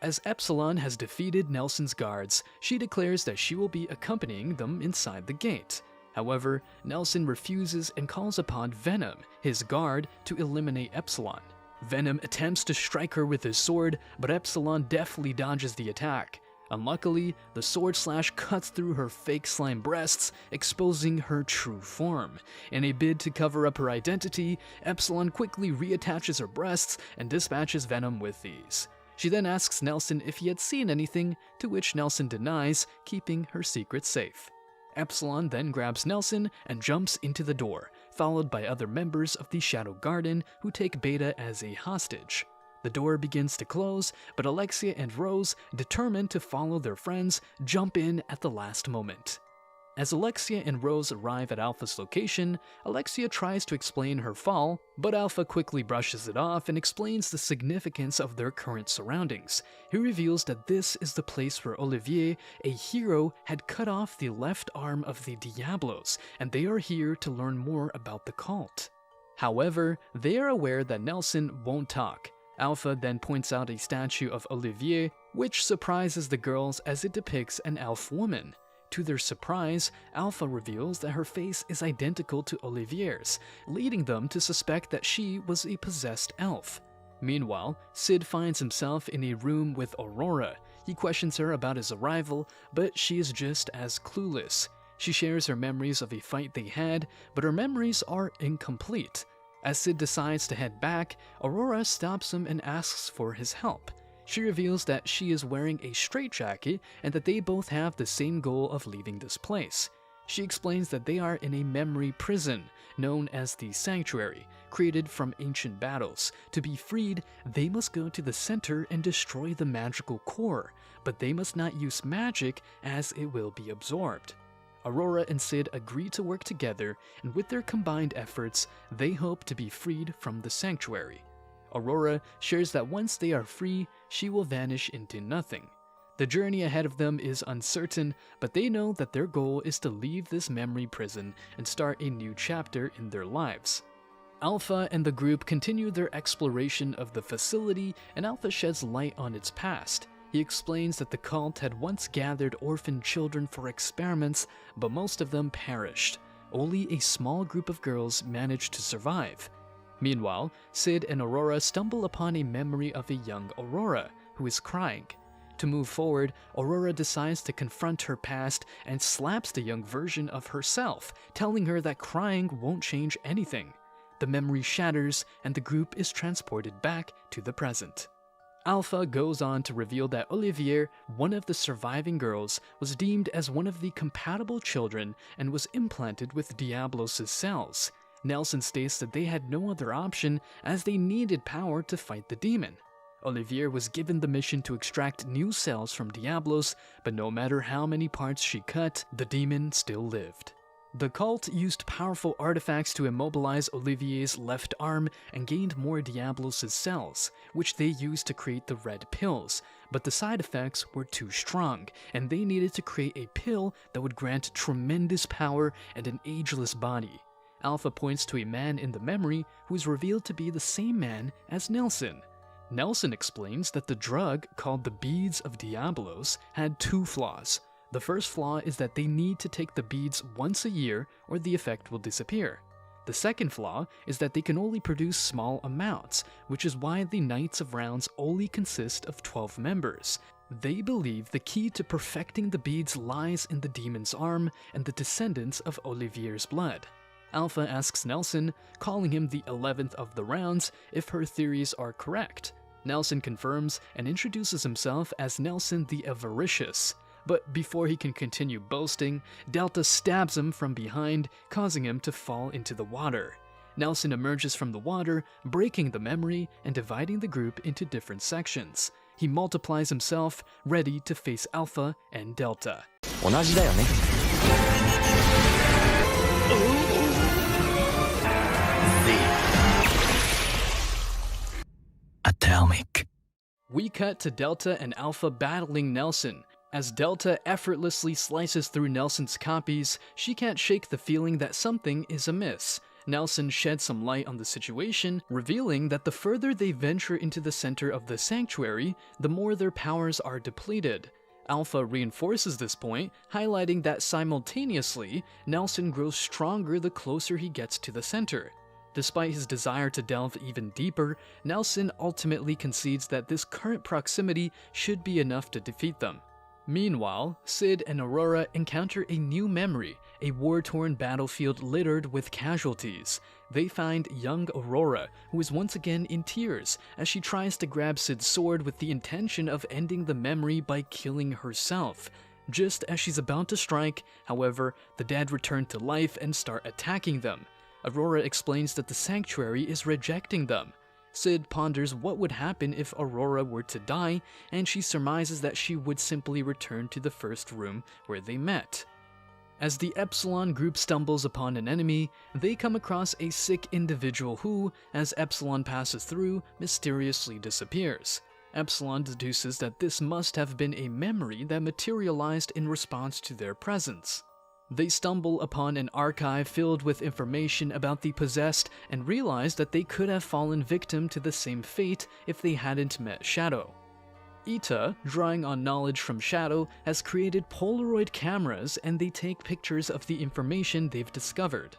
As Epsilon has defeated Nelson's guards, she declares that she will be accompanying them inside the gate. However, Nelson refuses and calls upon Venom, his guard, to eliminate Epsilon. Venom attempts to strike her with his sword, but Epsilon deftly dodges the attack. Unluckily, the sword slash cuts through her fake slime breasts, exposing her true form. In a bid to cover up her identity, Epsilon quickly reattaches her breasts and dispatches Venom with these. She then asks Nelson if he had seen anything, to which Nelson denies, keeping her secret safe. Epsilon then grabs Nelson and jumps into the door, followed by other members of the Shadow Garden who take Beta as a hostage. The door begins to close, but Alexia and Rose, determined to follow their friends, jump in at the last moment. As Alexia and Rose arrive at Alpha's location, Alexia tries to explain her fall, but Alpha quickly brushes it off and explains the significance of their current surroundings. He reveals that this is the place where Olivier, a hero, had cut off the left arm of the Diablos, and they are here to learn more about the cult. However, they are aware that Nelson won't talk. Alpha then points out a statue of Olivier, which surprises the girls as it depicts an elf woman. To their surprise, Alpha reveals that her face is identical to Olivier's, leading them to suspect that she was a possessed elf. Meanwhile, Sid finds himself in a room with Aurora. He questions her about his arrival, but she is just as clueless. She shares her memories of a fight they had, but her memories are incomplete. As Sid decides to head back, Aurora stops him and asks for his help. She reveals that she is wearing a straitjacket and that they both have the same goal of leaving this place. She explains that they are in a memory prison, known as the Sanctuary, created from ancient battles. To be freed, they must go to the center and destroy the magical core, but they must not use magic as it will be absorbed. Aurora and Sid agree to work together, and with their combined efforts, they hope to be freed from the Sanctuary. Aurora shares that once they are free, she will vanish into nothing. The journey ahead of them is uncertain, but they know that their goal is to leave this memory prison and start a new chapter in their lives. Alpha and the group continue their exploration of the facility, and Alpha sheds light on its past. He explains that the cult had once gathered orphan children for experiments, but most of them perished. Only a small group of girls managed to survive. Meanwhile, Sid and Aurora stumble upon a memory of a young Aurora, who is crying. To move forward, Aurora decides to confront her past and slaps the young version of herself, telling her that crying won't change anything. The memory shatters, and the group is transported back to the present. Alpha goes on to reveal that Olivier, one of the surviving girls, was deemed as one of the compatible children and was implanted with Diablos' cells. Nelson states that they had no other option as they needed power to fight the demon. Olivier was given the mission to extract new cells from Diablos, but no matter how many parts she cut, the demon still lived. The cult used powerful artifacts to immobilize Olivier's left arm and gained more Diablos' cells, which they used to create the red pills, but the side effects were too strong, and they needed to create a pill that would grant tremendous power and an ageless body. Alpha points to a man in the memory who is revealed to be the same man as Nelson. Nelson explains that the drug, called the Beads of Diablos, had two flaws. The first flaw is that they need to take the beads once a year or the effect will disappear. The second flaw is that they can only produce small amounts, which is why the Knights of Rounds only consist of 12 members. They believe the key to perfecting the beads lies in the demon's arm and the descendants of Olivier's blood. Alpha asks Nelson, calling him the 11th of the rounds, if her theories are correct. Nelson confirms and introduces himself as Nelson the Avaricious. But before he can continue boasting, Delta stabs him from behind, causing him to fall into the water. Nelson emerges from the water, breaking the memory and dividing the group into different sections. He multiplies himself, ready to face Alpha and Delta. 同じだよね。Atomic. We cut to Delta and Alpha battling Nelson. As Delta effortlessly slices through Nelson's copies, she can't shake the feeling that something is amiss. Nelson sheds some light on the situation, revealing that the further they venture into the center of the sanctuary, the more their powers are depleted. Alpha reinforces this point, highlighting that simultaneously, Nelson grows stronger the closer he gets to the center. Despite his desire to delve even deeper, Nelson ultimately concedes that this current proximity should be enough to defeat them. Meanwhile, Sid and Aurora encounter a new memory, a war-torn battlefield littered with casualties. They find young Aurora, who is once again in tears, as she tries to grab Sid's sword with the intention of ending the memory by killing herself. Just as she's about to strike, however, the dead return to life and start attacking them. Aurora explains that the sanctuary is rejecting them. Sid ponders what would happen if Aurora were to die, and she surmises that she would simply return to the first room where they met. As the Epsilon group stumbles upon an enemy, they come across a sick individual who, as Epsilon passes through, mysteriously disappears. Epsilon deduces that this must have been a memory that materialized in response to their presence. They stumble upon an archive filled with information about the possessed and realize that they could have fallen victim to the same fate if they hadn't met Shadow. Ita, drawing on knowledge from Shadow, has created Polaroid cameras and they take pictures of the information they've discovered.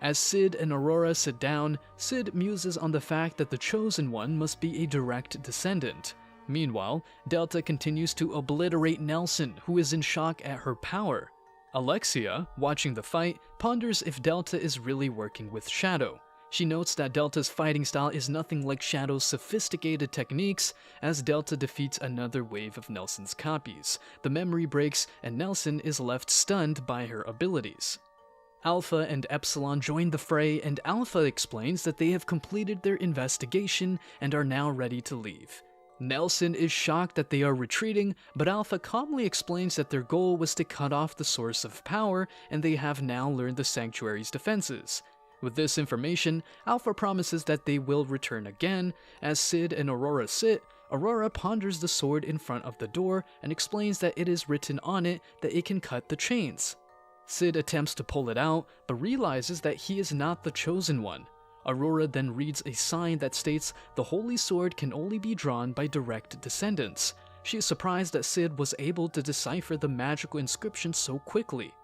As Sid and Aurora sit down, Sid muses on the fact that the Chosen One must be a direct descendant. Meanwhile, Delta continues to obliterate Nelson, who is in shock at her power. Alexia, watching the fight, ponders if Delta is really working with Shadow. She notes that Delta's fighting style is nothing like Shadow's sophisticated techniques, as Delta defeats another wave of Nelson's copies. The memory breaks, and Nelson is left stunned by her abilities. Alpha and Epsilon join the fray, and Alpha explains that they have completed their investigation and are now ready to leave. Nelson is shocked that they are retreating, but Alpha calmly explains that their goal was to cut off the source of power, and they have now learned the Sanctuary's defenses. With this information, Alpha promises that they will return again. As Sid and Aurora sit, Aurora ponders the sword in front of the door and explains that it is written on it that it can cut the chains. Sid attempts to pull it out, but realizes that he is not the chosen one. Aurora then reads a sign that states the holy sword can only be drawn by direct descendants. She is surprised that Sid was able to decipher the magical inscription so quickly.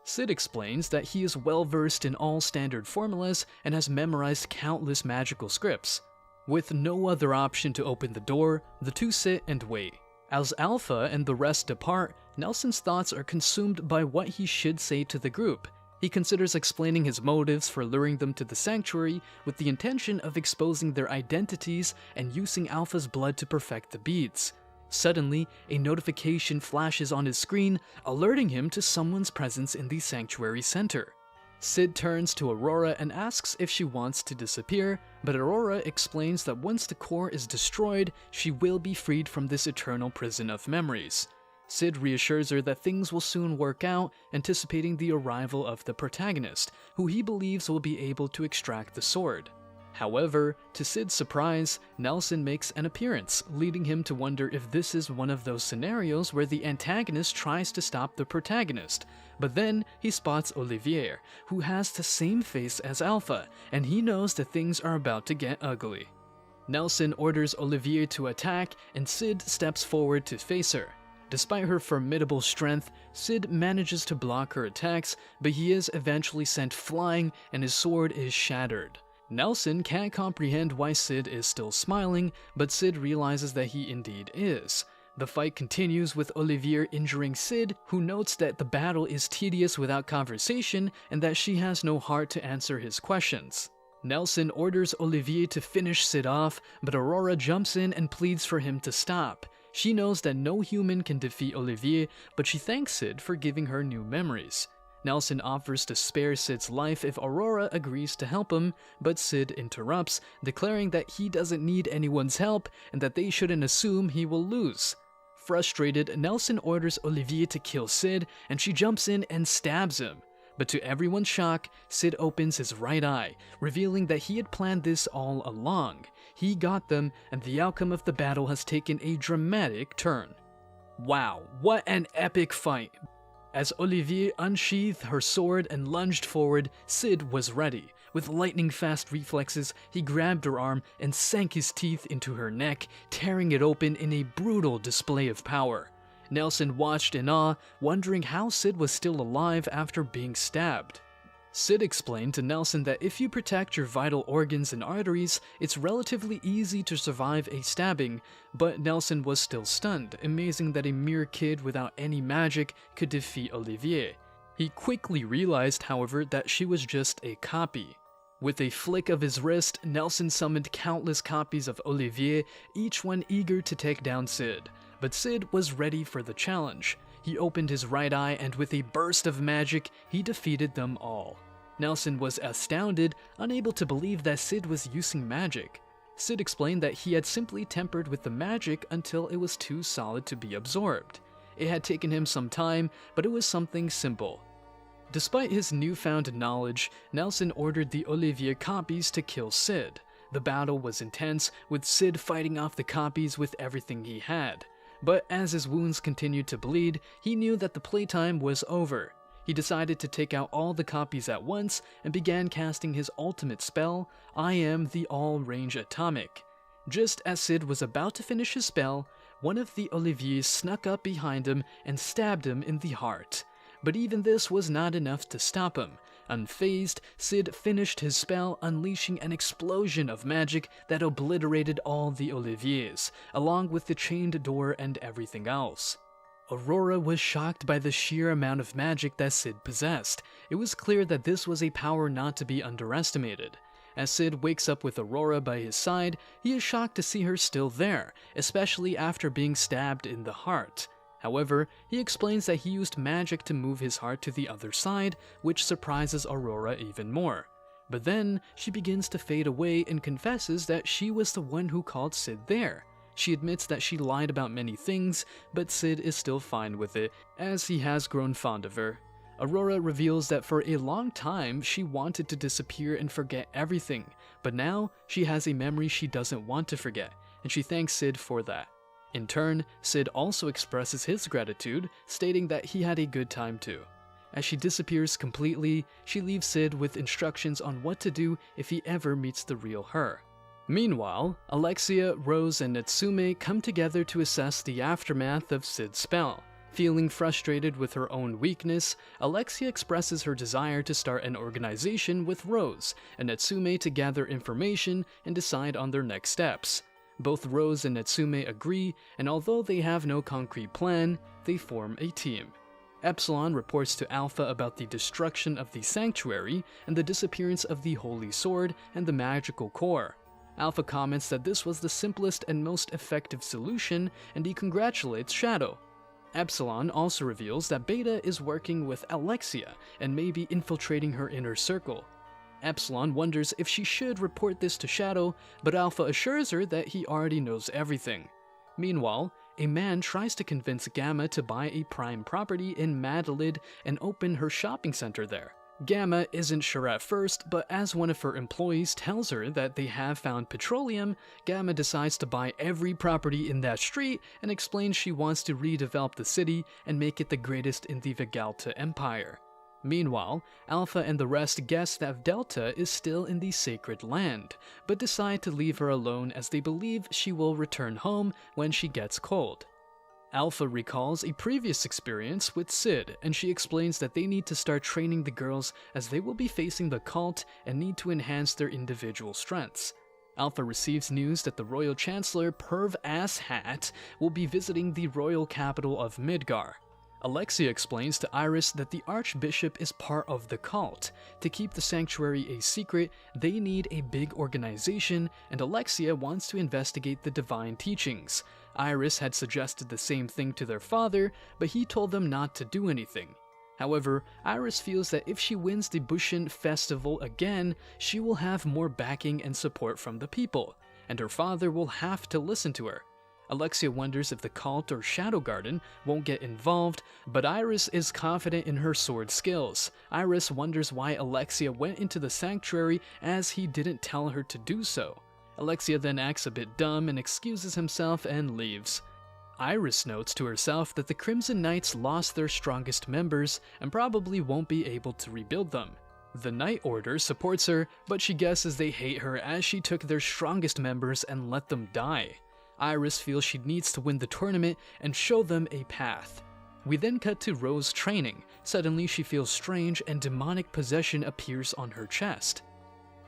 Sid explains that he is well versed in all standard formulas and has memorized countless magical scripts. With no other option to open the door, the two sit and wait. As Alpha and the rest depart, Nelson's thoughts are consumed by what he should say to the group. He considers explaining his motives for luring them to the sanctuary with the intention of exposing their identities and using Alpha's blood to perfect the beads. Suddenly, a notification flashes on his screen, alerting him to someone's presence in the sanctuary center. Sid turns to Aurora and asks if she wants to disappear, but Aurora explains that once the core is destroyed, she will be freed from this eternal prison of memories. Sid reassures her that things will soon work out, anticipating the arrival of the protagonist, who he believes will be able to extract the sword. However, to Sid's surprise, Nelson makes an appearance, leading him to wonder if this is one of those scenarios where the antagonist tries to stop the protagonist. But then he spots Olivier, who has the same face as Alpha, and he knows that things are about to get ugly. Nelson orders Olivier to attack, and Sid steps forward to face her. Despite her formidable strength, Sid manages to block her attacks, but he is eventually sent flying and his sword is shattered. Nelson can't comprehend why Sid is still smiling, but Sid realizes that he indeed is. The fight continues with Olivier injuring Sid, who notes that the battle is tedious without conversation and that she has no heart to answer his questions. Nelson orders Olivier to finish Sid off, but Aurora jumps in and pleads for him to stop. She knows that no human can defeat Olivier, but she thanks Sid for giving her new memories. Nelson offers to spare Sid's life if Aurora agrees to help him, but Sid interrupts, declaring that he doesn't need anyone's help and that they shouldn't assume he will lose. Frustrated, Nelson orders Olivier to kill Sid, and she jumps in and stabs him. But to everyone's shock, Sid opens his right eye, revealing that he had planned this all along. He got them, and the outcome of the battle has taken a dramatic turn. Wow, what an epic fight! As Olivier unsheathed her sword and lunged forward, Sid was ready. With lightning-fast reflexes, he grabbed her arm and sank his teeth into her neck, tearing it open in a brutal display of power. Nelson watched in awe, wondering how Sid was still alive after being stabbed. Sid explained to Nelson that if you protect your vital organs and arteries, it's relatively easy to survive a stabbing, but Nelson was still stunned, amazing that a mere kid without any magic could defeat Olivier. He quickly realized, however, that she was just a copy. With a flick of his wrist, Nelson summoned countless copies of Olivier, each one eager to take down Sid. But Sid was ready for the challenge. He opened his right eye and with a burst of magic, he defeated them all. Nelson was astounded, unable to believe that Sid was using magic. Sid explained that he had simply tempered with the magic until it was too solid to be absorbed. It had taken him some time, but it was something simple. Despite his newfound knowledge, Nelson ordered the Olivier copies to kill Sid. The battle was intense, with Sid fighting off the copies with everything he had. But as his wounds continued to bleed, he knew that the playtime was over. He decided to take out all the copies at once and began casting his ultimate spell, I Am the All-Range Atomic. Just as Sid was about to finish his spell, one of the Oliviers snuck up behind him and stabbed him in the heart. But even this was not enough to stop him. Unfazed, Sid finished his spell, unleashing an explosion of magic that obliterated all the Oliviers, along with the chained door and everything else. Aurora was shocked by the sheer amount of magic that Sid possessed. It was clear that this was a power not to be underestimated. As Sid wakes up with Aurora by his side, he is shocked to see her still there, especially after being stabbed in the heart. However, he explains that he used magic to move his heart to the other side, which surprises Aurora even more. But then, she begins to fade away and confesses that she was the one who called Sid there. She admits that she lied about many things, but Sid is still fine with it, as he has grown fond of her. Aurora reveals that for a long time she wanted to disappear and forget everything, but now she has a memory she doesn't want to forget, and she thanks Sid for that. In turn, Sid also expresses his gratitude, stating that he had a good time too. As she disappears completely, she leaves Sid with instructions on what to do if he ever meets the real her. Meanwhile, Alexia, Rose, and Natsume come together to assess the aftermath of Sid's spell. Feeling frustrated with her own weakness, Alexia expresses her desire to start an organization with Rose and Natsume to gather information and decide on their next steps. Both Rose and Natsume agree, and although they have no concrete plan, they form a team. Epsilon reports to Alpha about the destruction of the sanctuary and the disappearance of the Holy Sword and the magical core. Alpha comments that this was the simplest and most effective solution, and he congratulates Shadow. Epsilon also reveals that Beta is working with Alexia and may be infiltrating her inner circle. Epsilon wonders if she should report this to Shadow, but Alpha assures her that he already knows everything. Meanwhile, a man tries to convince Gamma to buy a prime property in Madlid and open her shopping center there. Gamma isn't sure at first, but as one of her employees tells her that they have found petroleum, Gamma decides to buy every property in that street and explains she wants to redevelop the city and make it the greatest in the Vegalta Empire. Meanwhile, Alpha and the rest guess that Delta is still in the Sacred Land, but decide to leave her alone as they believe she will return home when she gets cold. Alpha recalls a previous experience with Sid, and she explains that they need to start training the girls as they will be facing the cult and need to enhance their individual strengths. Alpha receives news that the Royal Chancellor Perv Asshat will be visiting the royal capital of Midgar. Alexia explains to Iris that the Archbishop is part of the cult. To keep the sanctuary a secret, they need a big organization, and Alexia wants to investigate the divine teachings. Iris had suggested the same thing to their father, but he told them not to do anything. However, Iris feels that if she wins the Bushin Festival again, she will have more backing and support from the people, and her father will have to listen to her. Alexia wonders if the cult or Shadow Garden won't get involved, but Iris is confident in her sword skills. Iris wonders why Alexia went into the sanctuary as he didn't tell her to do so. Alexia then acts a bit dumb and excuses himself and leaves. Iris notes to herself that the Crimson Knights lost their strongest members and probably won't be able to rebuild them. The Night Order supports her, but she guesses they hate her as she took their strongest members and let them die. Iris feels she needs to win the tournament and show them a path. We then cut to Rose training. Suddenly she feels strange and demonic possession appears on her chest.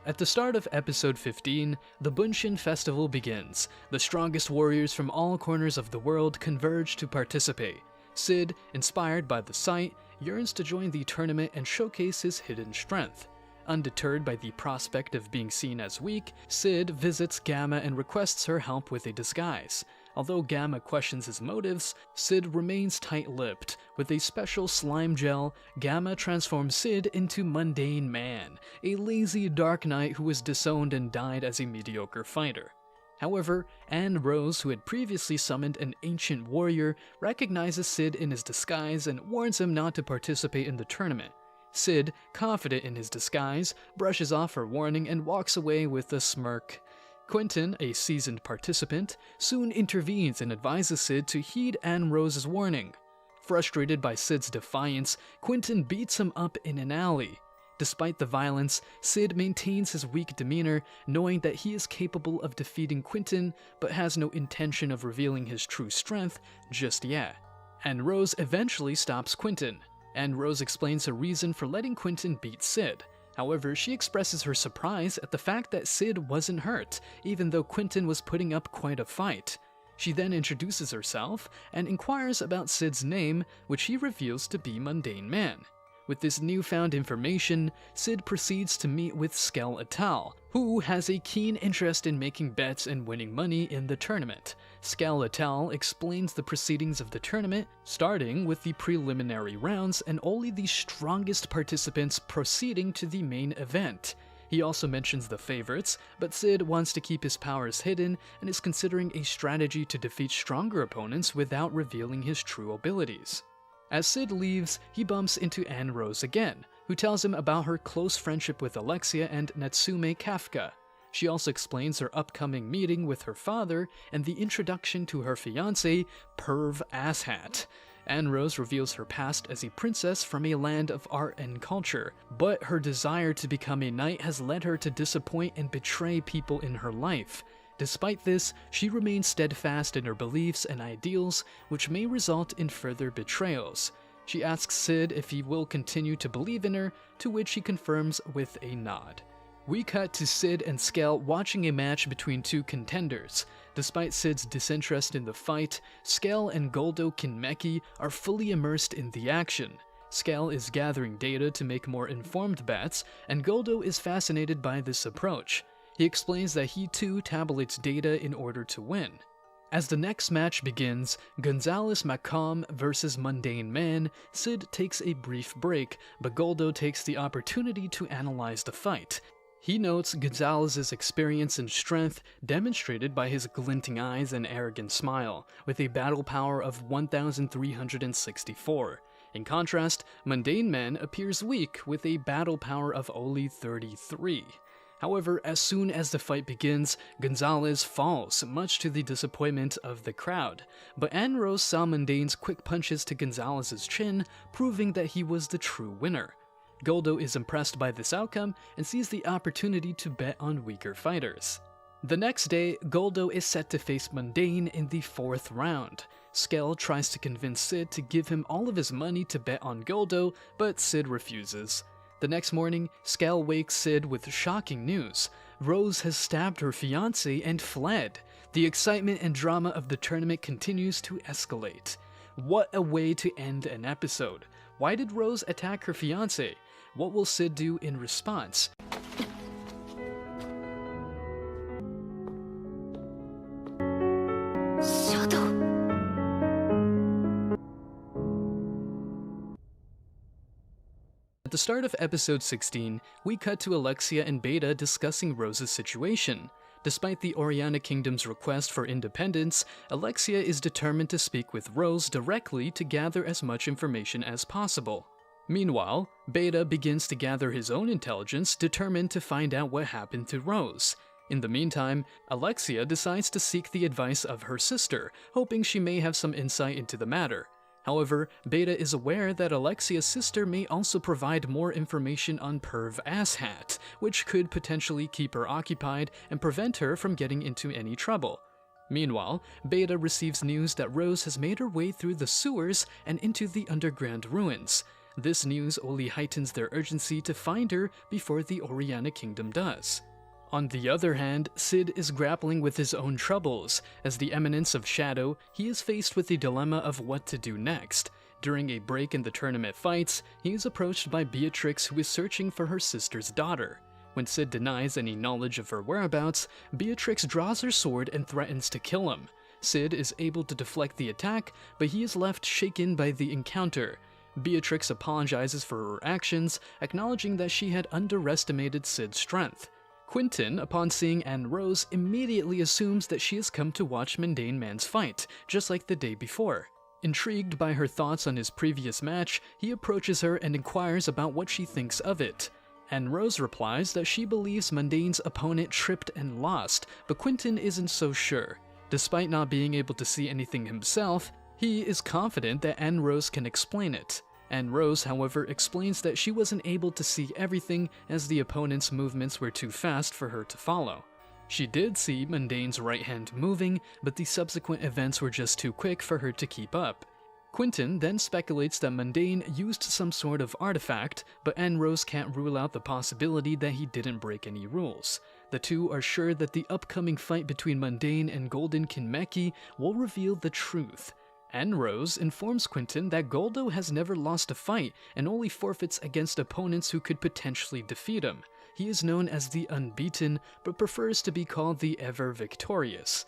At the start of episode 15, the Bunshin Festival begins. The strongest warriors from all corners of the world converge to participate. Sid, inspired by the sight, yearns to join the tournament and showcase his hidden strength. Undeterred by the prospect of being seen as weak, Sid visits Gamma and requests her help with a disguise. Although Gamma questions his motives, Sid remains tight-lipped. With a special slime gel, Gamma transforms Sid into Mundane Man, a lazy Dark Knight who was disowned and died as a mediocre fighter. However, Anne Rose, who had previously summoned an ancient warrior, recognizes Sid in his disguise and warns him not to participate in the tournament. Sid, confident in his disguise, brushes off her warning and walks away with a smirk. Quentin, a seasoned participant, soon intervenes and advises Sid to heed Anne Rose's warning. Frustrated by Sid's defiance, Quentin beats him up in an alley. Despite the violence, Sid maintains his weak demeanor, knowing that he is capable of defeating Quentin, but has no intention of revealing his true strength just yet. Anne Rose eventually stops Quentin. Anne Rose explains her reason for letting Quentin beat Sid. However, she expresses her surprise at the fact that Sid wasn't hurt, even though Quentin was putting up quite a fight. She then introduces herself and inquires about Sid's name, which he reveals to be Mundane Man. With this newfound information, Sid proceeds to meet with Skell Atal, who has a keen interest in making bets and winning money in the tournament. Skell Atal explains the proceedings of the tournament, starting with the preliminary rounds and only the strongest participants proceeding to the main event. He also mentions the favorites, but Sid wants to keep his powers hidden and is considering a strategy to defeat stronger opponents without revealing his true abilities. As Sid leaves, he bumps into Anne Rose again, who tells him about her close friendship with Alexia and Natsume Kafka. She also explains her upcoming meeting with her father and the introduction to her fiancé, Perv Asshat. Anne Rose reveals her past as a princess from a land of art and culture, but her desire to become a knight has led her to disappoint and betray people in her life. Despite this, she remains steadfast in her beliefs and ideals, which may result in further betrayals. She asks Sid if he will continue to believe in her, to which he confirms with a nod. We cut to Sid and Skell watching a match between two contenders. Despite Sid's disinterest in the fight, Skell and Goldo Kinmeki are fully immersed in the action. Skell is gathering data to make more informed bets, and Goldo is fascinated by this approach. He explains that he too tabulates data in order to win. As the next match begins, Gonzalez Macomb versus Mundane Man, Sid takes a brief break, but Goldo takes the opportunity to analyze the fight. He notes Gonzalez's experience and strength, demonstrated by his glinting eyes and arrogant smile, with a battle power of 1,364. In contrast, Mundane Man appears weak, with a battle power of only 33. However, as soon as the fight begins, Gonzalez falls, much to the disappointment of the crowd. But Anne Rose saw Mundane's quick punches to Gonzalez's chin, proving that he was the true winner. Goldo is impressed by this outcome and sees the opportunity to bet on weaker fighters. The next day, Goldo is set to face Mundane in the 4th round. Skell tries to convince Sid to give him all of his money to bet on Goldo, but Sid refuses. The next morning, Skell wakes Sid with shocking news. Rose has stabbed her fiancé and fled. The excitement and drama of the tournament continues to escalate. What a way to end an episode. Why did Rose attack her fiancé? What will Sid do in response? At the start of episode 16, we cut to Alexia and Beta discussing Rose's situation. Despite the Oriana Kingdom's request for independence, Alexia is determined to speak with Rose directly to gather as much information as possible. Meanwhile, Beta begins to gather his own intelligence, determined to find out what happened to Rose. In the meantime, Alexia decides to seek the advice of her sister, hoping she may have some insight into the matter. However, Beta is aware that Alexia's sister may also provide more information on Perv Asshat, which could potentially keep her occupied and prevent her from getting into any trouble. Meanwhile, Beta receives news that Rose has made her way through the sewers and into the underground ruins. This news only heightens their urgency to find her before the Oriana Kingdom does. On the other hand, Sid is grappling with his own troubles. As the Eminence of Shadow, he is faced with the dilemma of what to do next. During a break in the tournament fights, he is approached by Beatrix, who is searching for her sister's daughter. When Sid denies any knowledge of her whereabouts, Beatrix draws her sword and threatens to kill him. Sid is able to deflect the attack, but he is left shaken by the encounter. Beatrix apologizes for her actions, acknowledging that she had underestimated Sid's strength. Quentin, upon seeing Anne Rose, immediately assumes that she has come to watch Mundane Man's fight, just like the day before. Intrigued by her thoughts on his previous match, he approaches her and inquires about what she thinks of it. Anne Rose replies that she believes Mundane's opponent tripped and lost, but Quentin isn't so sure. Despite not being able to see anything himself, he is confident that Anne Rose can explain it. Anne Rose, however, explains that she wasn't able to see everything as the opponent's movements were too fast for her to follow. She did see Mundane's right hand moving, but the subsequent events were just too quick for her to keep up. Quentin then speculates that Mundane used some sort of artifact, but Anne Rose can't rule out the possibility that he didn't break any rules. The two are sure that the upcoming fight between Mundane and Golden Kinmeki will reveal the truth. Rose informs Quentin that Goldo has never lost a fight and only forfeits against opponents who could potentially defeat him. He is known as the Unbeaten, but prefers to be called the Ever Victorious.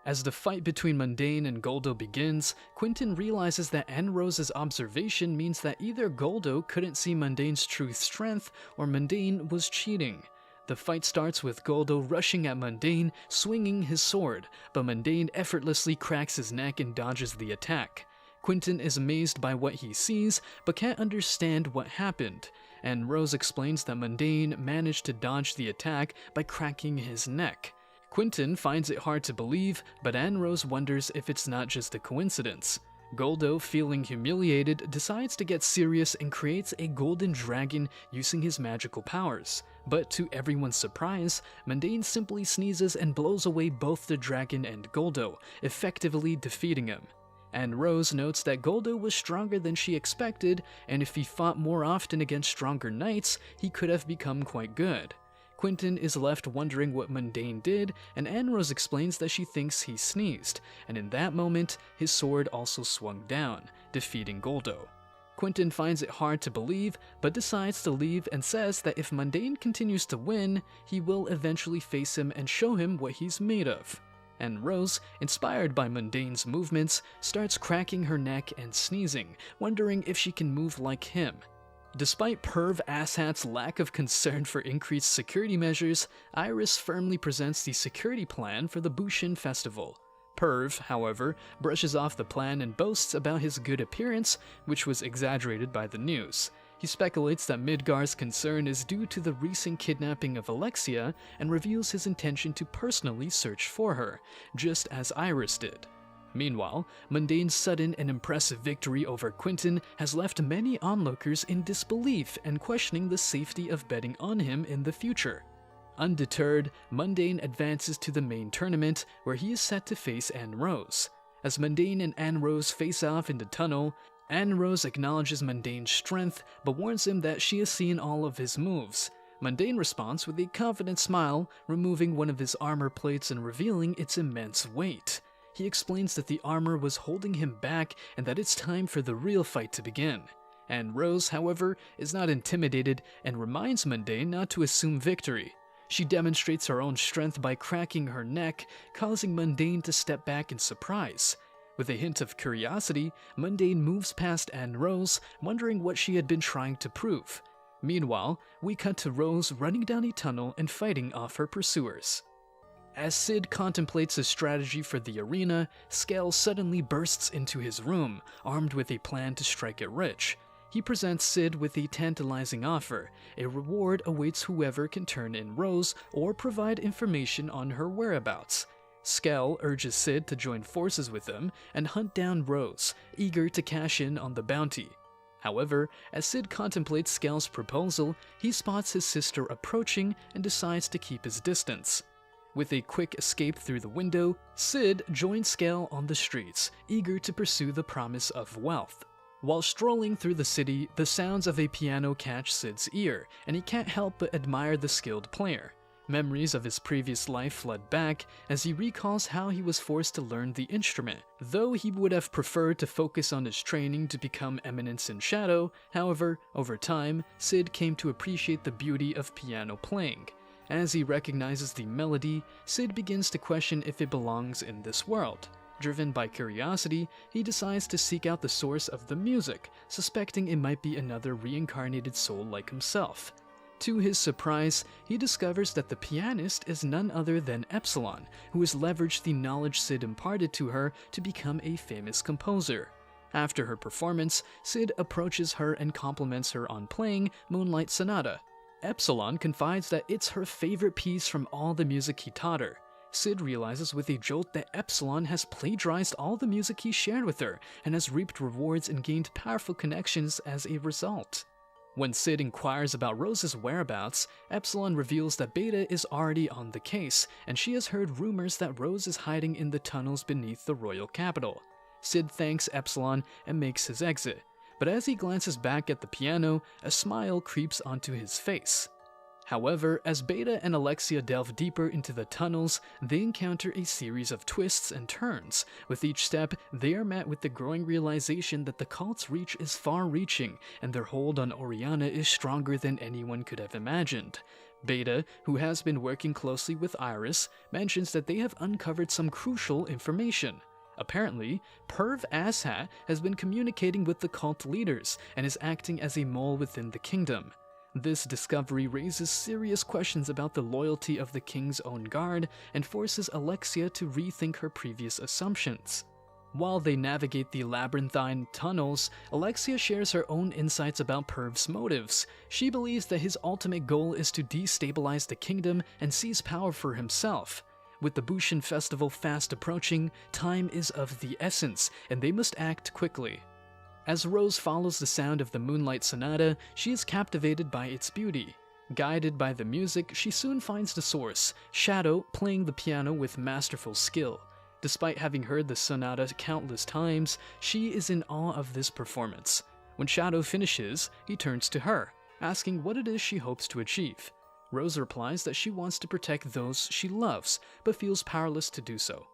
As the fight between Mundane and Goldo begins, Quentin realizes that Rose's observation means that either Goldo couldn't see Mundane's true strength or Mundane was cheating. The fight starts with Goldo rushing at Mundane, swinging his sword, but Mundane effortlessly cracks his neck and dodges the attack. Quentin is amazed by what he sees, but can't understand what happened, and Rose explains that Mundane managed to dodge the attack by cracking his neck. Quentin finds it hard to believe, but Rose wonders if it's not just a coincidence. Goldo, feeling humiliated, decides to get serious and creates a golden dragon using his magical powers. But to everyone's surprise, Mundane simply sneezes and blows away both the dragon and Goldo, effectively defeating him. And Rose notes that Goldo was stronger than she expected, and if he fought more often against stronger knights, he could have become quite good. Quentin is left wondering what Mundane did, and Rose explains that she thinks he sneezed, and in that moment, his sword also swung down, defeating Goldo. Quentin finds it hard to believe, but decides to leave and says that if Mundane continues to win, he will eventually face him and show him what he's made of. And Rose, inspired by Mundane's movements, starts cracking her neck and sneezing, wondering if she can move like him. Despite Perv Asshat's lack of concern for increased security measures, Iris firmly presents the security plan for the Bushin Festival. Perv, however, brushes off the plan and boasts about his good appearance, which was exaggerated by the news. He speculates that Midgar's concern is due to the recent kidnapping of Alexia and reveals his intention to personally search for her, just as Iris did. Meanwhile, Mundane's sudden and impressive victory over Quentin has left many onlookers in disbelief and questioning the safety of betting on him in the future. Undeterred, Mundane advances to the main tournament, where he is set to face Rose. As Mundane and Rose face off in the tunnel, Rose acknowledges Mundane's strength, but warns him that she has seen all of his moves. Mundane responds with a confident smile, removing one of his armor plates and revealing its immense weight. He explains that the armor was holding him back and that it's time for the real fight to begin. Rose, however, is not intimidated and reminds Mundane not to assume victory. She demonstrates her own strength by cracking her neck, causing Mundane to step back in surprise. With a hint of curiosity, Mundane moves past Rose, wondering what she had been trying to prove. Meanwhile, we cut to Rose running down a tunnel and fighting off her pursuers. As Sid contemplates his strategy for the arena, Skell suddenly bursts into his room, armed with a plan to strike it rich. He presents Sid with a tantalizing offer. A reward awaits whoever can turn in Rose or provide information on her whereabouts. Skell urges Sid to join forces with him and hunt down Rose, eager to cash in on the bounty. However, as Sid contemplates Skell's proposal, he spots his sister approaching and decides to keep his distance. With a quick escape through the window, Sid joins Skell on the streets, eager to pursue the promise of wealth. While strolling through the city, the sounds of a piano catch Sid's ear, and he can't help but admire the skilled player. Memories of his previous life flood back as he recalls how he was forced to learn the instrument. Though he would have preferred to focus on his training to become Eminence in Shadow, however, over time, Sid came to appreciate the beauty of piano playing. As he recognizes the melody, Sid begins to question if it belongs in this world. Driven by curiosity, he decides to seek out the source of the music, suspecting it might be another reincarnated soul like himself. To his surprise, he discovers that the pianist is none other than Epsilon, who has leveraged the knowledge Sid imparted to her to become a famous composer. After her performance, Sid approaches her and compliments her on playing Moonlight Sonata. Epsilon confides that it's her favorite piece from all the music he taught her. Sid realizes with a jolt that Epsilon has plagiarized all the music he shared with her and has reaped rewards and gained powerful connections as a result. When Sid inquires about Rose's whereabouts, Epsilon reveals that Beta is already on the case, and she has heard rumors that Rose is hiding in the tunnels beneath the royal capital. Sid thanks Epsilon and makes his exit, but as he glances back at the piano, a smile creeps onto his face. However, as Beta and Alexia delve deeper into the tunnels, they encounter a series of twists and turns. With each step, they are met with the growing realization that the cult's reach is far-reaching, and their hold on Oriana is stronger than anyone could have imagined. Beta, who has been working closely with Iris, mentions that they have uncovered some crucial information. Apparently, Perv Asshat has been communicating with the cult leaders and is acting as a mole within the kingdom. This discovery raises serious questions about the loyalty of the king's own guard and forces Alexia to rethink her previous assumptions. While they navigate the labyrinthine tunnels, Alexia shares her own insights about Perv's motives. She believes that his ultimate goal is to destabilize the kingdom and seize power for himself. With the Bushin festival fast approaching, time is of the essence, and they must act quickly. As Rose follows the sound of the Moonlight Sonata, she is captivated by its beauty. Guided by the music, she soon finds the source, Shadow playing the piano with masterful skill. Despite having heard the sonata countless times, she is in awe of this performance. When Shadow finishes, he turns to her, asking what it is she hopes to achieve. Rose replies that she wants to protect those she loves, but feels powerless to do so.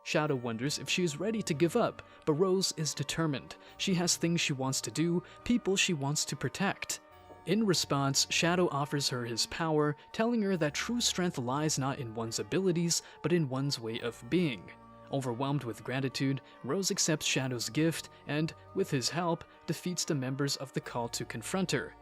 Shadow wonders if she is ready to give up, but Rose is determined. She has things she wants to do, people she wants to protect. In response, Shadow offers her his power, telling her that true strength lies not in one's abilities, but in one's way of being. Overwhelmed with gratitude, Rose accepts Shadow's gift and, with his help, defeats the members of the cult to confront her.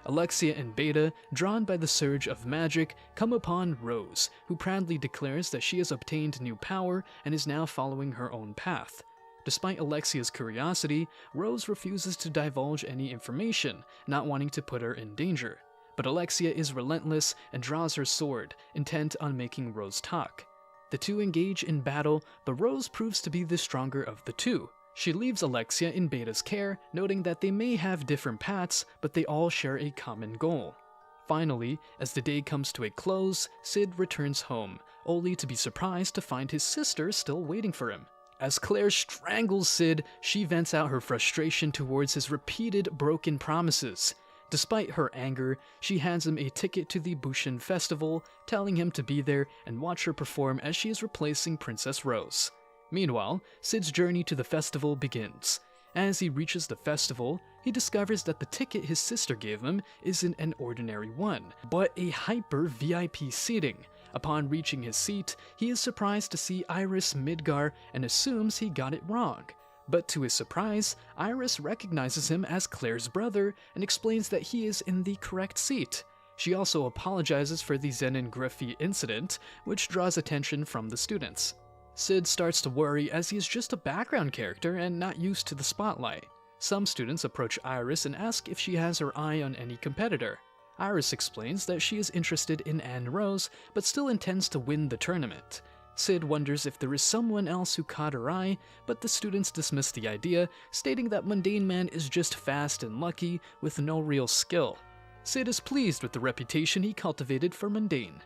Alexia and Beta, drawn by the surge of magic, come upon Rose, who proudly declares that she has obtained new power and is now following her own path. Despite Alexia's curiosity, Rose refuses to divulge any information, not wanting to put her in danger. But Alexia is relentless and draws her sword, intent on making Rose talk. The two engage in battle, but Rose proves to be the stronger of the two. She leaves Alexia in Beta's care, noting that they may have different paths, but they all share a common goal. Finally, as the day comes to a close, Sid returns home, only to be surprised to find his sister still waiting for him. As Claire strangles Sid, she vents out her frustration towards his repeated broken promises. Despite her anger, she hands him a ticket to the Bushin festival, telling him to be there and watch her perform as she is replacing Princess Rose. Meanwhile, Sid's journey to the festival begins. As he reaches the festival, he discovers that the ticket his sister gave him isn't an ordinary one, but a hyper VIP seating. Upon reaching his seat, he is surprised to see Iris Midgar and assumes he got it wrong. But to his surprise, Iris recognizes him as Claire's brother and explains that he is in the correct seat. She also apologizes for the Zenin Griffey incident, which draws attention from the students. Sid starts to worry as he is just a background character and not used to the spotlight. Some students approach Iris and ask if she has her eye on any competitor. Iris explains that she is interested in Anne Rose, but still intends to win the tournament. Sid wonders if there is someone else who caught her eye, but the students dismiss the idea, stating that Mundane Man is just fast and lucky with no real skill. Sid is pleased with the reputation he cultivated for Mundane.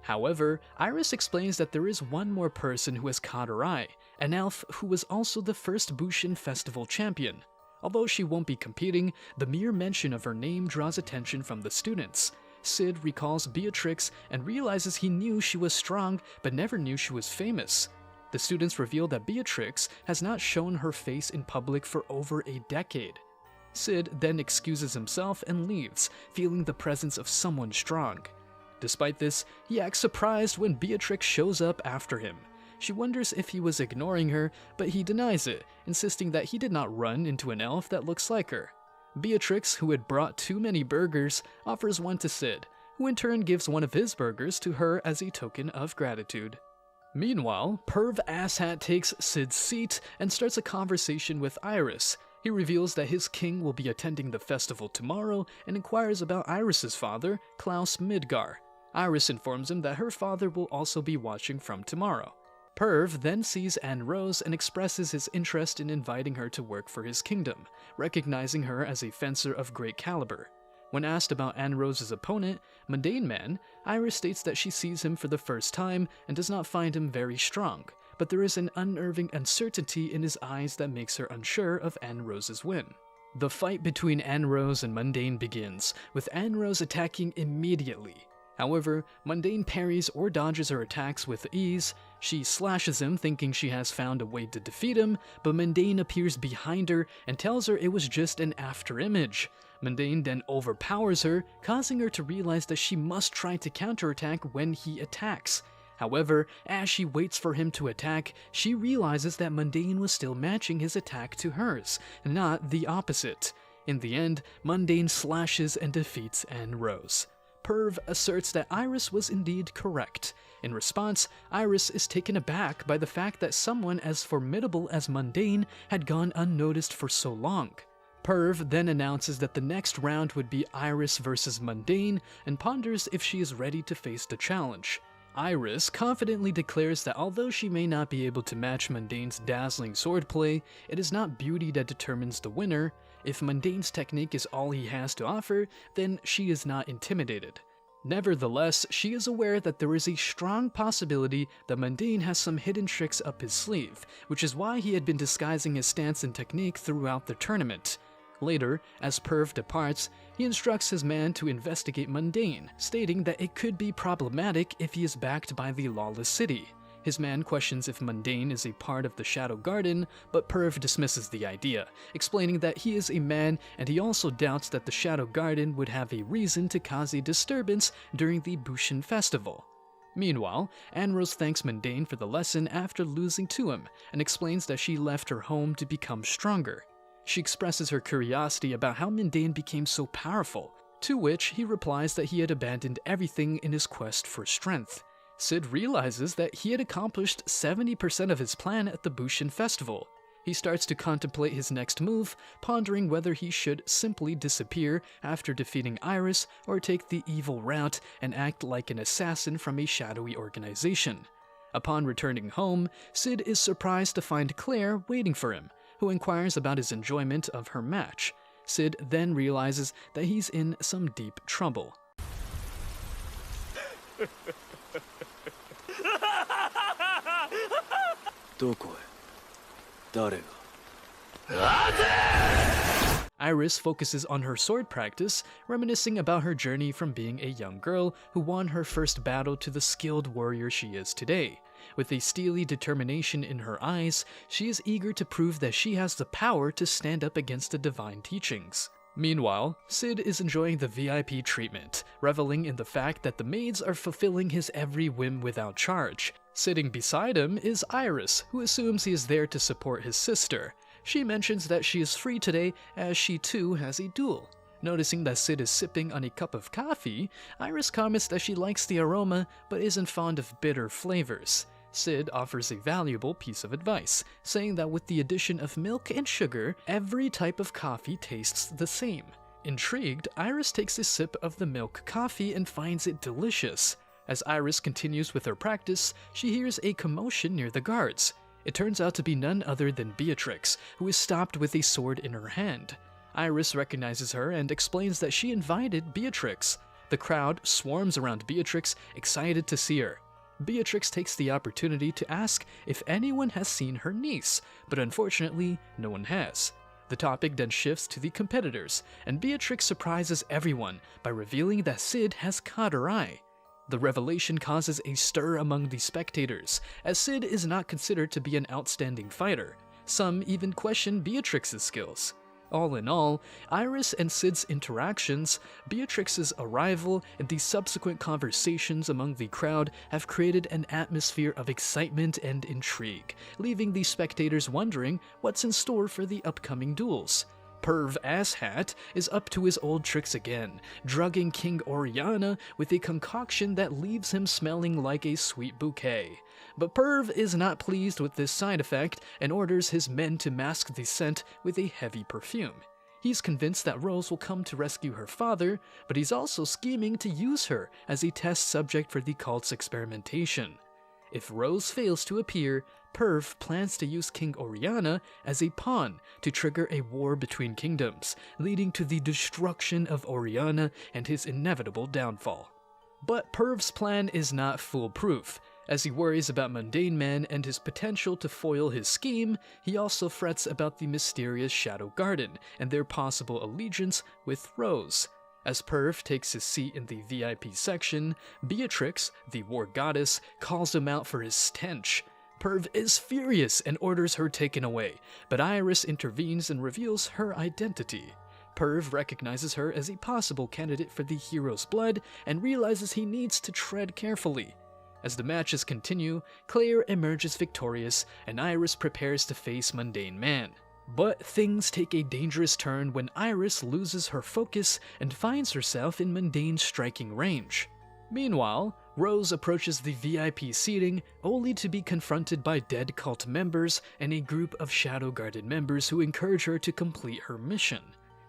However, Iris explains that there is one more person who has caught her eye, an elf who was also the first Bushin Festival champion. Although she won't be competing, the mere mention of her name draws attention from the students. Sid recalls Beatrix and realizes he knew she was strong, but never knew she was famous. The students reveal that Beatrix has not shown her face in public for over a decade. Sid then excuses himself and leaves, feeling the presence of someone strong. Despite this, he acts surprised when Beatrix shows up after him. She wonders if he was ignoring her, but he denies it, insisting that he did not run into an elf that looks like her. Beatrix, who had brought too many burgers, offers one to Sid, who in turn gives one of his burgers to her as a token of gratitude. Meanwhile, Perv Asshat takes Sid's seat and starts a conversation with Iris. He reveals that his king will be attending the festival tomorrow and inquires about Iris's father, Klaus Midgar. Iris informs him that her father will also be watching from tomorrow. Perv then sees Anne Rose and expresses his interest in inviting her to work for his kingdom, recognizing her as a fencer of great caliber. When asked about Anne Rose's opponent, Mundane Man, Iris states that she sees him for the first time and does not find him very strong, but there is an unnerving uncertainty in his eyes that makes her unsure of Anne Rose's win. The fight between Anne Rose and Mundane begins, with Anne Rose attacking immediately. However, Mundane parries or dodges her attacks with ease. She slashes him thinking she has found a way to defeat him, but Mundane appears behind her and tells her it was just an afterimage. Mundane then overpowers her, causing her to realize that she must try to counterattack when he attacks. However, as she waits for him to attack, she realizes that Mundane was still matching his attack to hers, not the opposite. In the end, Mundane slashes and defeats Anne Rose. Perv asserts that Iris was indeed correct. In response, Iris is taken aback by the fact that someone as formidable as Mundane had gone unnoticed for so long. Perv then announces that the next round would be Iris versus Mundane and ponders if she is ready to face the challenge. Iris confidently declares that although she may not be able to match Mundane's dazzling swordplay, it is not beauty that determines the winner. If Mundane's technique is all he has to offer, then she is not intimidated. Nevertheless, she is aware that there is a strong possibility that Mundane has some hidden tricks up his sleeve, which is why he had been disguising his stance and technique throughout the tournament. Later, as Perv departs, he instructs his man to investigate Mundane, stating that it could be problematic if he is backed by the lawless city. His man questions if Mundane is a part of the Shadow Garden, but Perv dismisses the idea, explaining that he is a man and he also doubts that the Shadow Garden would have a reason to cause a disturbance during the Bushin Festival. Meanwhile, Anne Rose thanks Mundane for the lesson after losing to him, and explains that she left her home to become stronger. She expresses her curiosity about how Mundane became so powerful, to which he replies that he had abandoned everything in his quest for strength. Sid realizes that he had accomplished 70% of his plan at the Bushin Festival. He starts to contemplate his next move, pondering whether he should simply disappear after defeating Iris or take the evil route and act like an assassin from a shadowy organization. Upon returning home, Sid is surprised to find Claire waiting for him, who inquires about his enjoyment of her match. Sid then realizes that he's in some deep trouble. どこへ誰が Iris focuses on her sword practice, reminiscing about her journey from being a young girl who won her first battle to the skilled warrior she is today. With a steely determination in her eyes, she is eager to prove that she has the power to stand up against the divine teachings. Meanwhile, Sid is enjoying the VIP treatment, reveling in the fact that the maids are fulfilling his every whim without charge. Sitting beside him is Iris, who assumes he is there to support his sister. She mentions that she is free today as she too has a duel. Noticing that Sid is sipping on a cup of coffee, Iris comments that she likes the aroma but isn't fond of bitter flavors. Sid offers a valuable piece of advice, saying that with the addition of milk and sugar, every type of coffee tastes the same. Intrigued, Iris takes a sip of the milk coffee and finds it delicious. As Iris continues with her practice, she hears a commotion near the guards. It turns out to be none other than Beatrix, who is stopped with a sword in her hand. Iris recognizes her and explains that she invited Beatrix. The crowd swarms around Beatrix, excited to see her. Beatrix takes the opportunity to ask if anyone has seen her niece, but unfortunately, no one has. The topic then shifts to the competitors, and Beatrix surprises everyone by revealing that Sid has caught her eye. The revelation causes a stir among the spectators, as Sid is not considered to be an outstanding fighter. Some even question Beatrix's skills. All in all, Iris and Sid's interactions, Beatrix's arrival, and the subsequent conversations among the crowd have created an atmosphere of excitement and intrigue, leaving the spectators wondering what's in store for the upcoming duels. Perv Asshat is up to his old tricks again, drugging King Oriana with a concoction that leaves him smelling like a sweet bouquet. But Perv is not pleased with this side effect and orders his men to mask the scent with a heavy perfume. He's convinced that Rose will come to rescue her father, but he's also scheming to use her as a test subject for the cult's experimentation. If Rose fails to appear, Perv plans to use King Oriana as a pawn to trigger a war between kingdoms, leading to the destruction of Oriana and his inevitable downfall. But Perv's plan is not foolproof. As he worries about Mundane Man and his potential to foil his scheme, he also frets about the mysterious Shadow Garden and their possible allegiance with Rose. As Perv takes his seat in the VIP section, Beatrix, the war goddess, calls him out for his stench. Perv is furious and orders her taken away, but Iris intervenes and reveals her identity. Perv recognizes her as a possible candidate for the hero's blood and realizes he needs to tread carefully. As the matches continue, Claire emerges victorious and Iris prepares to face Mundane Man. But things take a dangerous turn when Iris loses her focus and finds herself in Mundane's striking range. Meanwhile, Rose approaches the VIP seating only to be confronted by dead cult members and a group of Shadow Garden members who encourage her to complete her mission.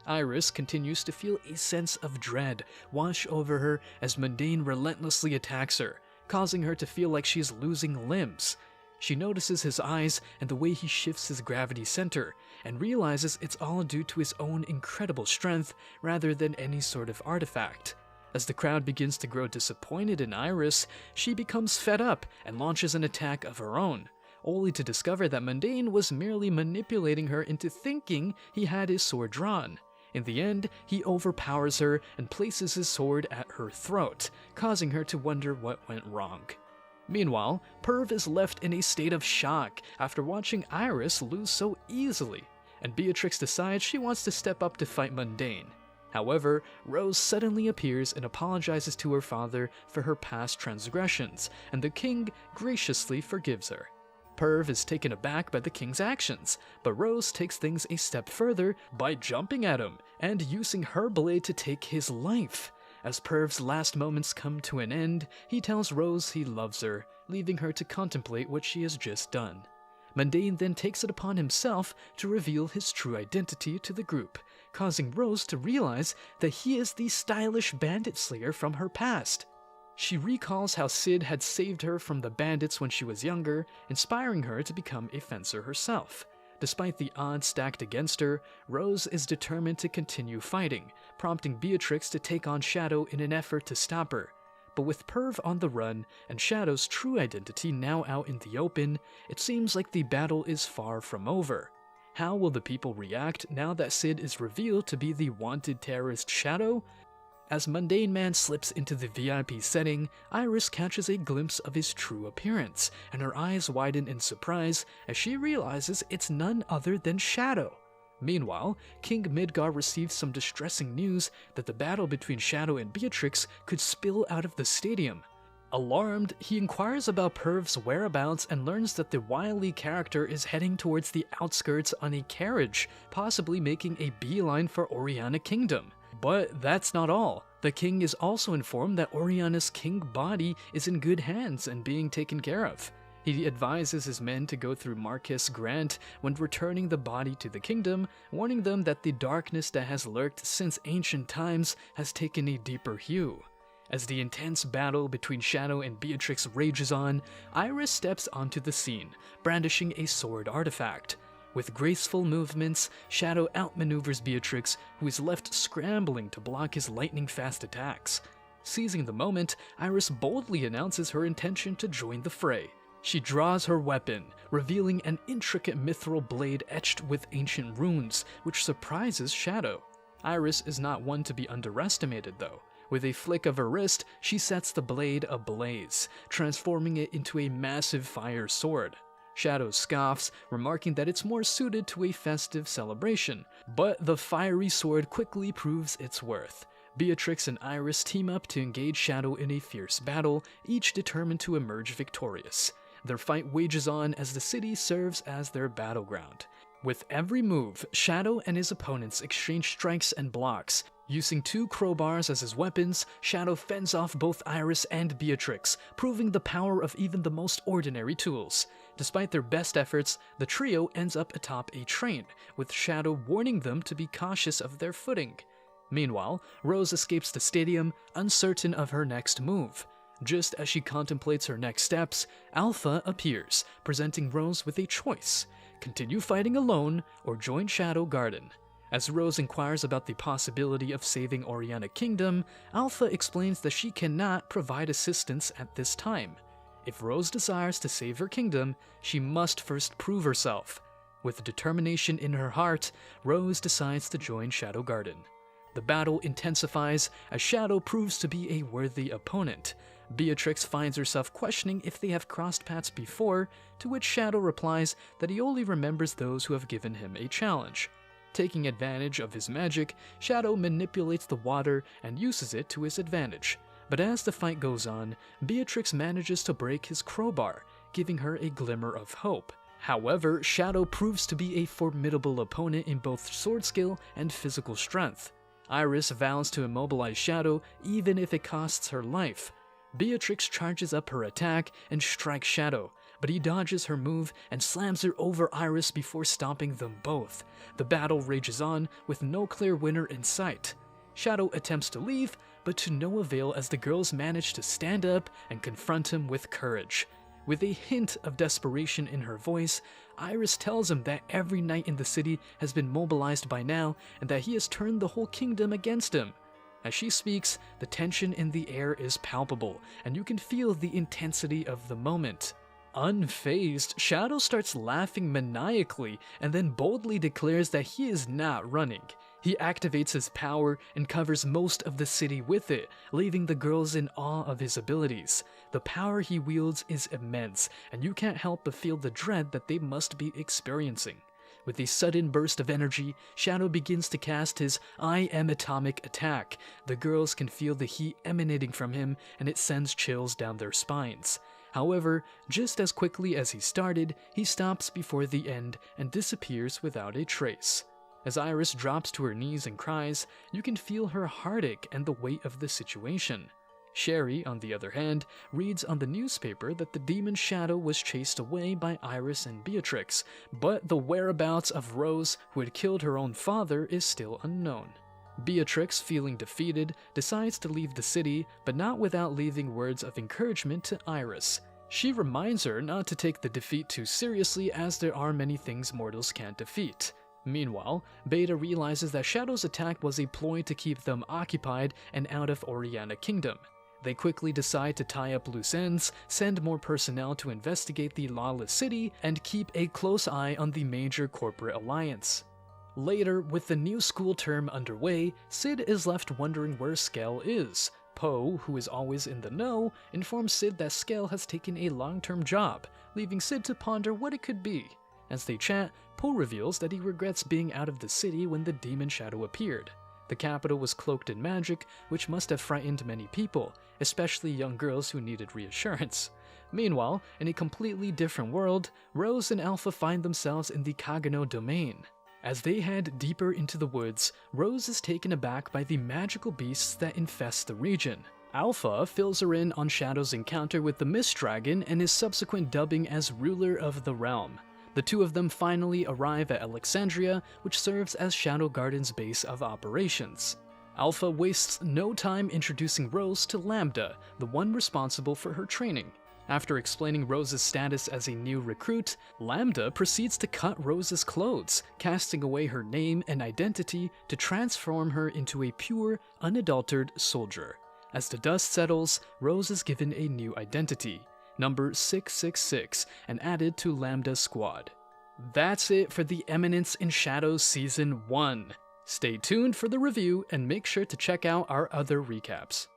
Iris continues to feel a sense of dread wash over her as Mundane relentlessly attacks her, causing her to feel like she's losing limbs. She notices his eyes and the way he shifts his gravity center, and realizes it's all due to his own incredible strength rather than any sort of artifact. As the crowd begins to grow disappointed in Iris, she becomes fed up and launches an attack of her own, only to discover that Mundane was merely manipulating her into thinking he had his sword drawn. In the end, he overpowers her and places his sword at her throat, causing her to wonder what went wrong. Meanwhile, Perv is left in a state of shock after watching Iris lose so easily, and Beatrix decides she wants to step up to fight Mundane. However, Rose suddenly appears and apologizes to her father for her past transgressions, and the king graciously forgives her. Perv is taken aback by the king's actions, but Rose takes things a step further by jumping at him and using her blade to take his life. As Perv's last moments come to an end, he tells Rose he loves her, leaving her to contemplate what she has just done. Mundane then takes it upon himself to reveal his true identity to the group, causing Rose to realize that he is the stylish bandit slayer from her past. She recalls how Sid had saved her from the bandits when she was younger, inspiring her to become a fencer herself. Despite the odds stacked against her, Rose is determined to continue fighting, prompting Beatrix to take on Shadow in an effort to stop her. But with Perv on the run and Shadow's true identity now out in the open, it seems like the battle is far from over. How will the people react now that Sid is revealed to be the wanted terrorist Shadow? As Mundane Man slips into the VIP setting, Iris catches a glimpse of his true appearance, and her eyes widen in surprise as she realizes it's none other than Shadow. Meanwhile, King Midgar receives some distressing news that the battle between Shadow and Beatrix could spill out of the stadium. Alarmed, he inquires about Perv's whereabouts and learns that the wily character is heading towards the outskirts on a carriage, possibly making a beeline for Oriana Kingdom. But that's not all. The king is also informed that Oriana's king body is in good hands and being taken care of. He advises his men to go through Marquess Grant when returning the body to the kingdom, warning them that the darkness that has lurked since ancient times has taken a deeper hue. As the intense battle between Shadow and Beatrix rages on, Iris steps onto the scene, brandishing a sword artifact. With graceful movements, Shadow outmaneuvers Beatrix, who is left scrambling to block his lightning-fast attacks. Seizing the moment, Iris boldly announces her intention to join the fray. She draws her weapon, revealing an intricate mithril blade etched with ancient runes, which surprises Shadow. Iris is not one to be underestimated, though. With a flick of her wrist, she sets the blade ablaze, transforming it into a massive fire sword. Shadow scoffs, remarking that it's more suited to a festive celebration, but the fiery sword quickly proves its worth. Beatrix and Iris team up to engage Shadow in a fierce battle, each determined to emerge victorious. Their fight wages on as the city serves as their battleground. With every move, Shadow and his opponents exchange strikes and blocks. Using 2 crowbars as his weapons, Shadow fends off both Iris and Beatrix, proving the power of even the most ordinary tools. Despite their best efforts, the trio ends up atop a train, with Shadow warning them to be cautious of their footing. Meanwhile, Rose escapes the stadium, uncertain of her next move. Just as she contemplates her next steps, Alpha appears, presenting Rose with a choice: continue fighting alone or join Shadow Garden. As Rose inquires about the possibility of saving Oriana Kingdom, Alpha explains that she cannot provide assistance at this time. If Rose desires to save her kingdom, she must first prove herself. With determination in her heart, Rose decides to join Shadow Garden. The battle intensifies as Shadow proves to be a worthy opponent. Beatrix finds herself questioning if they have crossed paths before, to which Shadow replies that he only remembers those who have given him a challenge. Taking advantage of his magic, Shadow manipulates the water and uses it to his advantage. But as the fight goes on, Beatrix manages to break his crowbar, giving her a glimmer of hope. However, Shadow proves to be a formidable opponent in both sword skill and physical strength. Iris vows to immobilize Shadow even if it costs her life. Beatrix charges up her attack and strikes Shadow, but he dodges her move and slams her over Iris before stomping them both. The battle rages on with no clear winner in sight. Shadow attempts to leave, but to no avail as the girls manage to stand up and confront him with courage. With a hint of desperation in her voice, Iris tells him that every knight in the city has been mobilized by now and that he has turned the whole kingdom against him. As she speaks, the tension in the air is palpable, and you can feel the intensity of the moment. Unfazed, Shadow starts laughing maniacally and then boldly declares that he is not running. He activates his power and covers most of the city with it, leaving the girls in awe of his abilities. The power he wields is immense, and you can't help but feel the dread that they must be experiencing. With a sudden burst of energy, Shadow begins to cast his I Am Atomic attack. The girls can feel the heat emanating from him, and it sends chills down their spines. However, just as quickly as he started, he stops before the end and disappears without a trace. As Iris drops to her knees and cries, you can feel her heartache and the weight of the situation. Sherry, on the other hand, reads on the newspaper that the demon Shadow was chased away by Iris and Beatrix, but the whereabouts of Rose, who had killed her own father, is still unknown. Beatrix, feeling defeated, decides to leave the city, but not without leaving words of encouragement to Iris. She reminds her not to take the defeat too seriously as there are many things mortals can't defeat. Meanwhile, Beta realizes that Shadow's attack was a ploy to keep them occupied and out of Oriana Kingdom. They quickly decide to tie up loose ends, send more personnel to investigate the lawless city, and keep a close eye on the major corporate alliance. Later, with the new school term underway, Sid is left wondering where Skell is. Poe, who is always in the know, informs Sid that Skell has taken a long-term job, leaving Sid to ponder what it could be. As they chat, Poe reveals that he regrets being out of the city when the demon Shadow appeared. The capital was cloaked in magic, which must have frightened many people, especially young girls who needed reassurance. Meanwhile, in a completely different world, Rose and Alpha find themselves in the Kagano domain. As they head deeper into the woods, Rose is taken aback by the magical beasts that infest the region. Alpha fills her in on Shadow's encounter with the Mist Dragon and his subsequent dubbing as ruler of the realm. The two of them finally arrive at Alexandria, which serves as Shadow Garden's base of operations. Alpha wastes no time introducing Rose to Lambda, the one responsible for her training. After explaining Rose's status as a new recruit, Lambda proceeds to cut Rose's clothes, casting away her name and identity to transform her into a pure, unadulterated soldier. As the dust settles, Rose is given a new identity, number 666, and added to Lambda's squad. That's it for the Eminence in Shadows Season 1. Stay tuned for the review and make sure to check out our other recaps.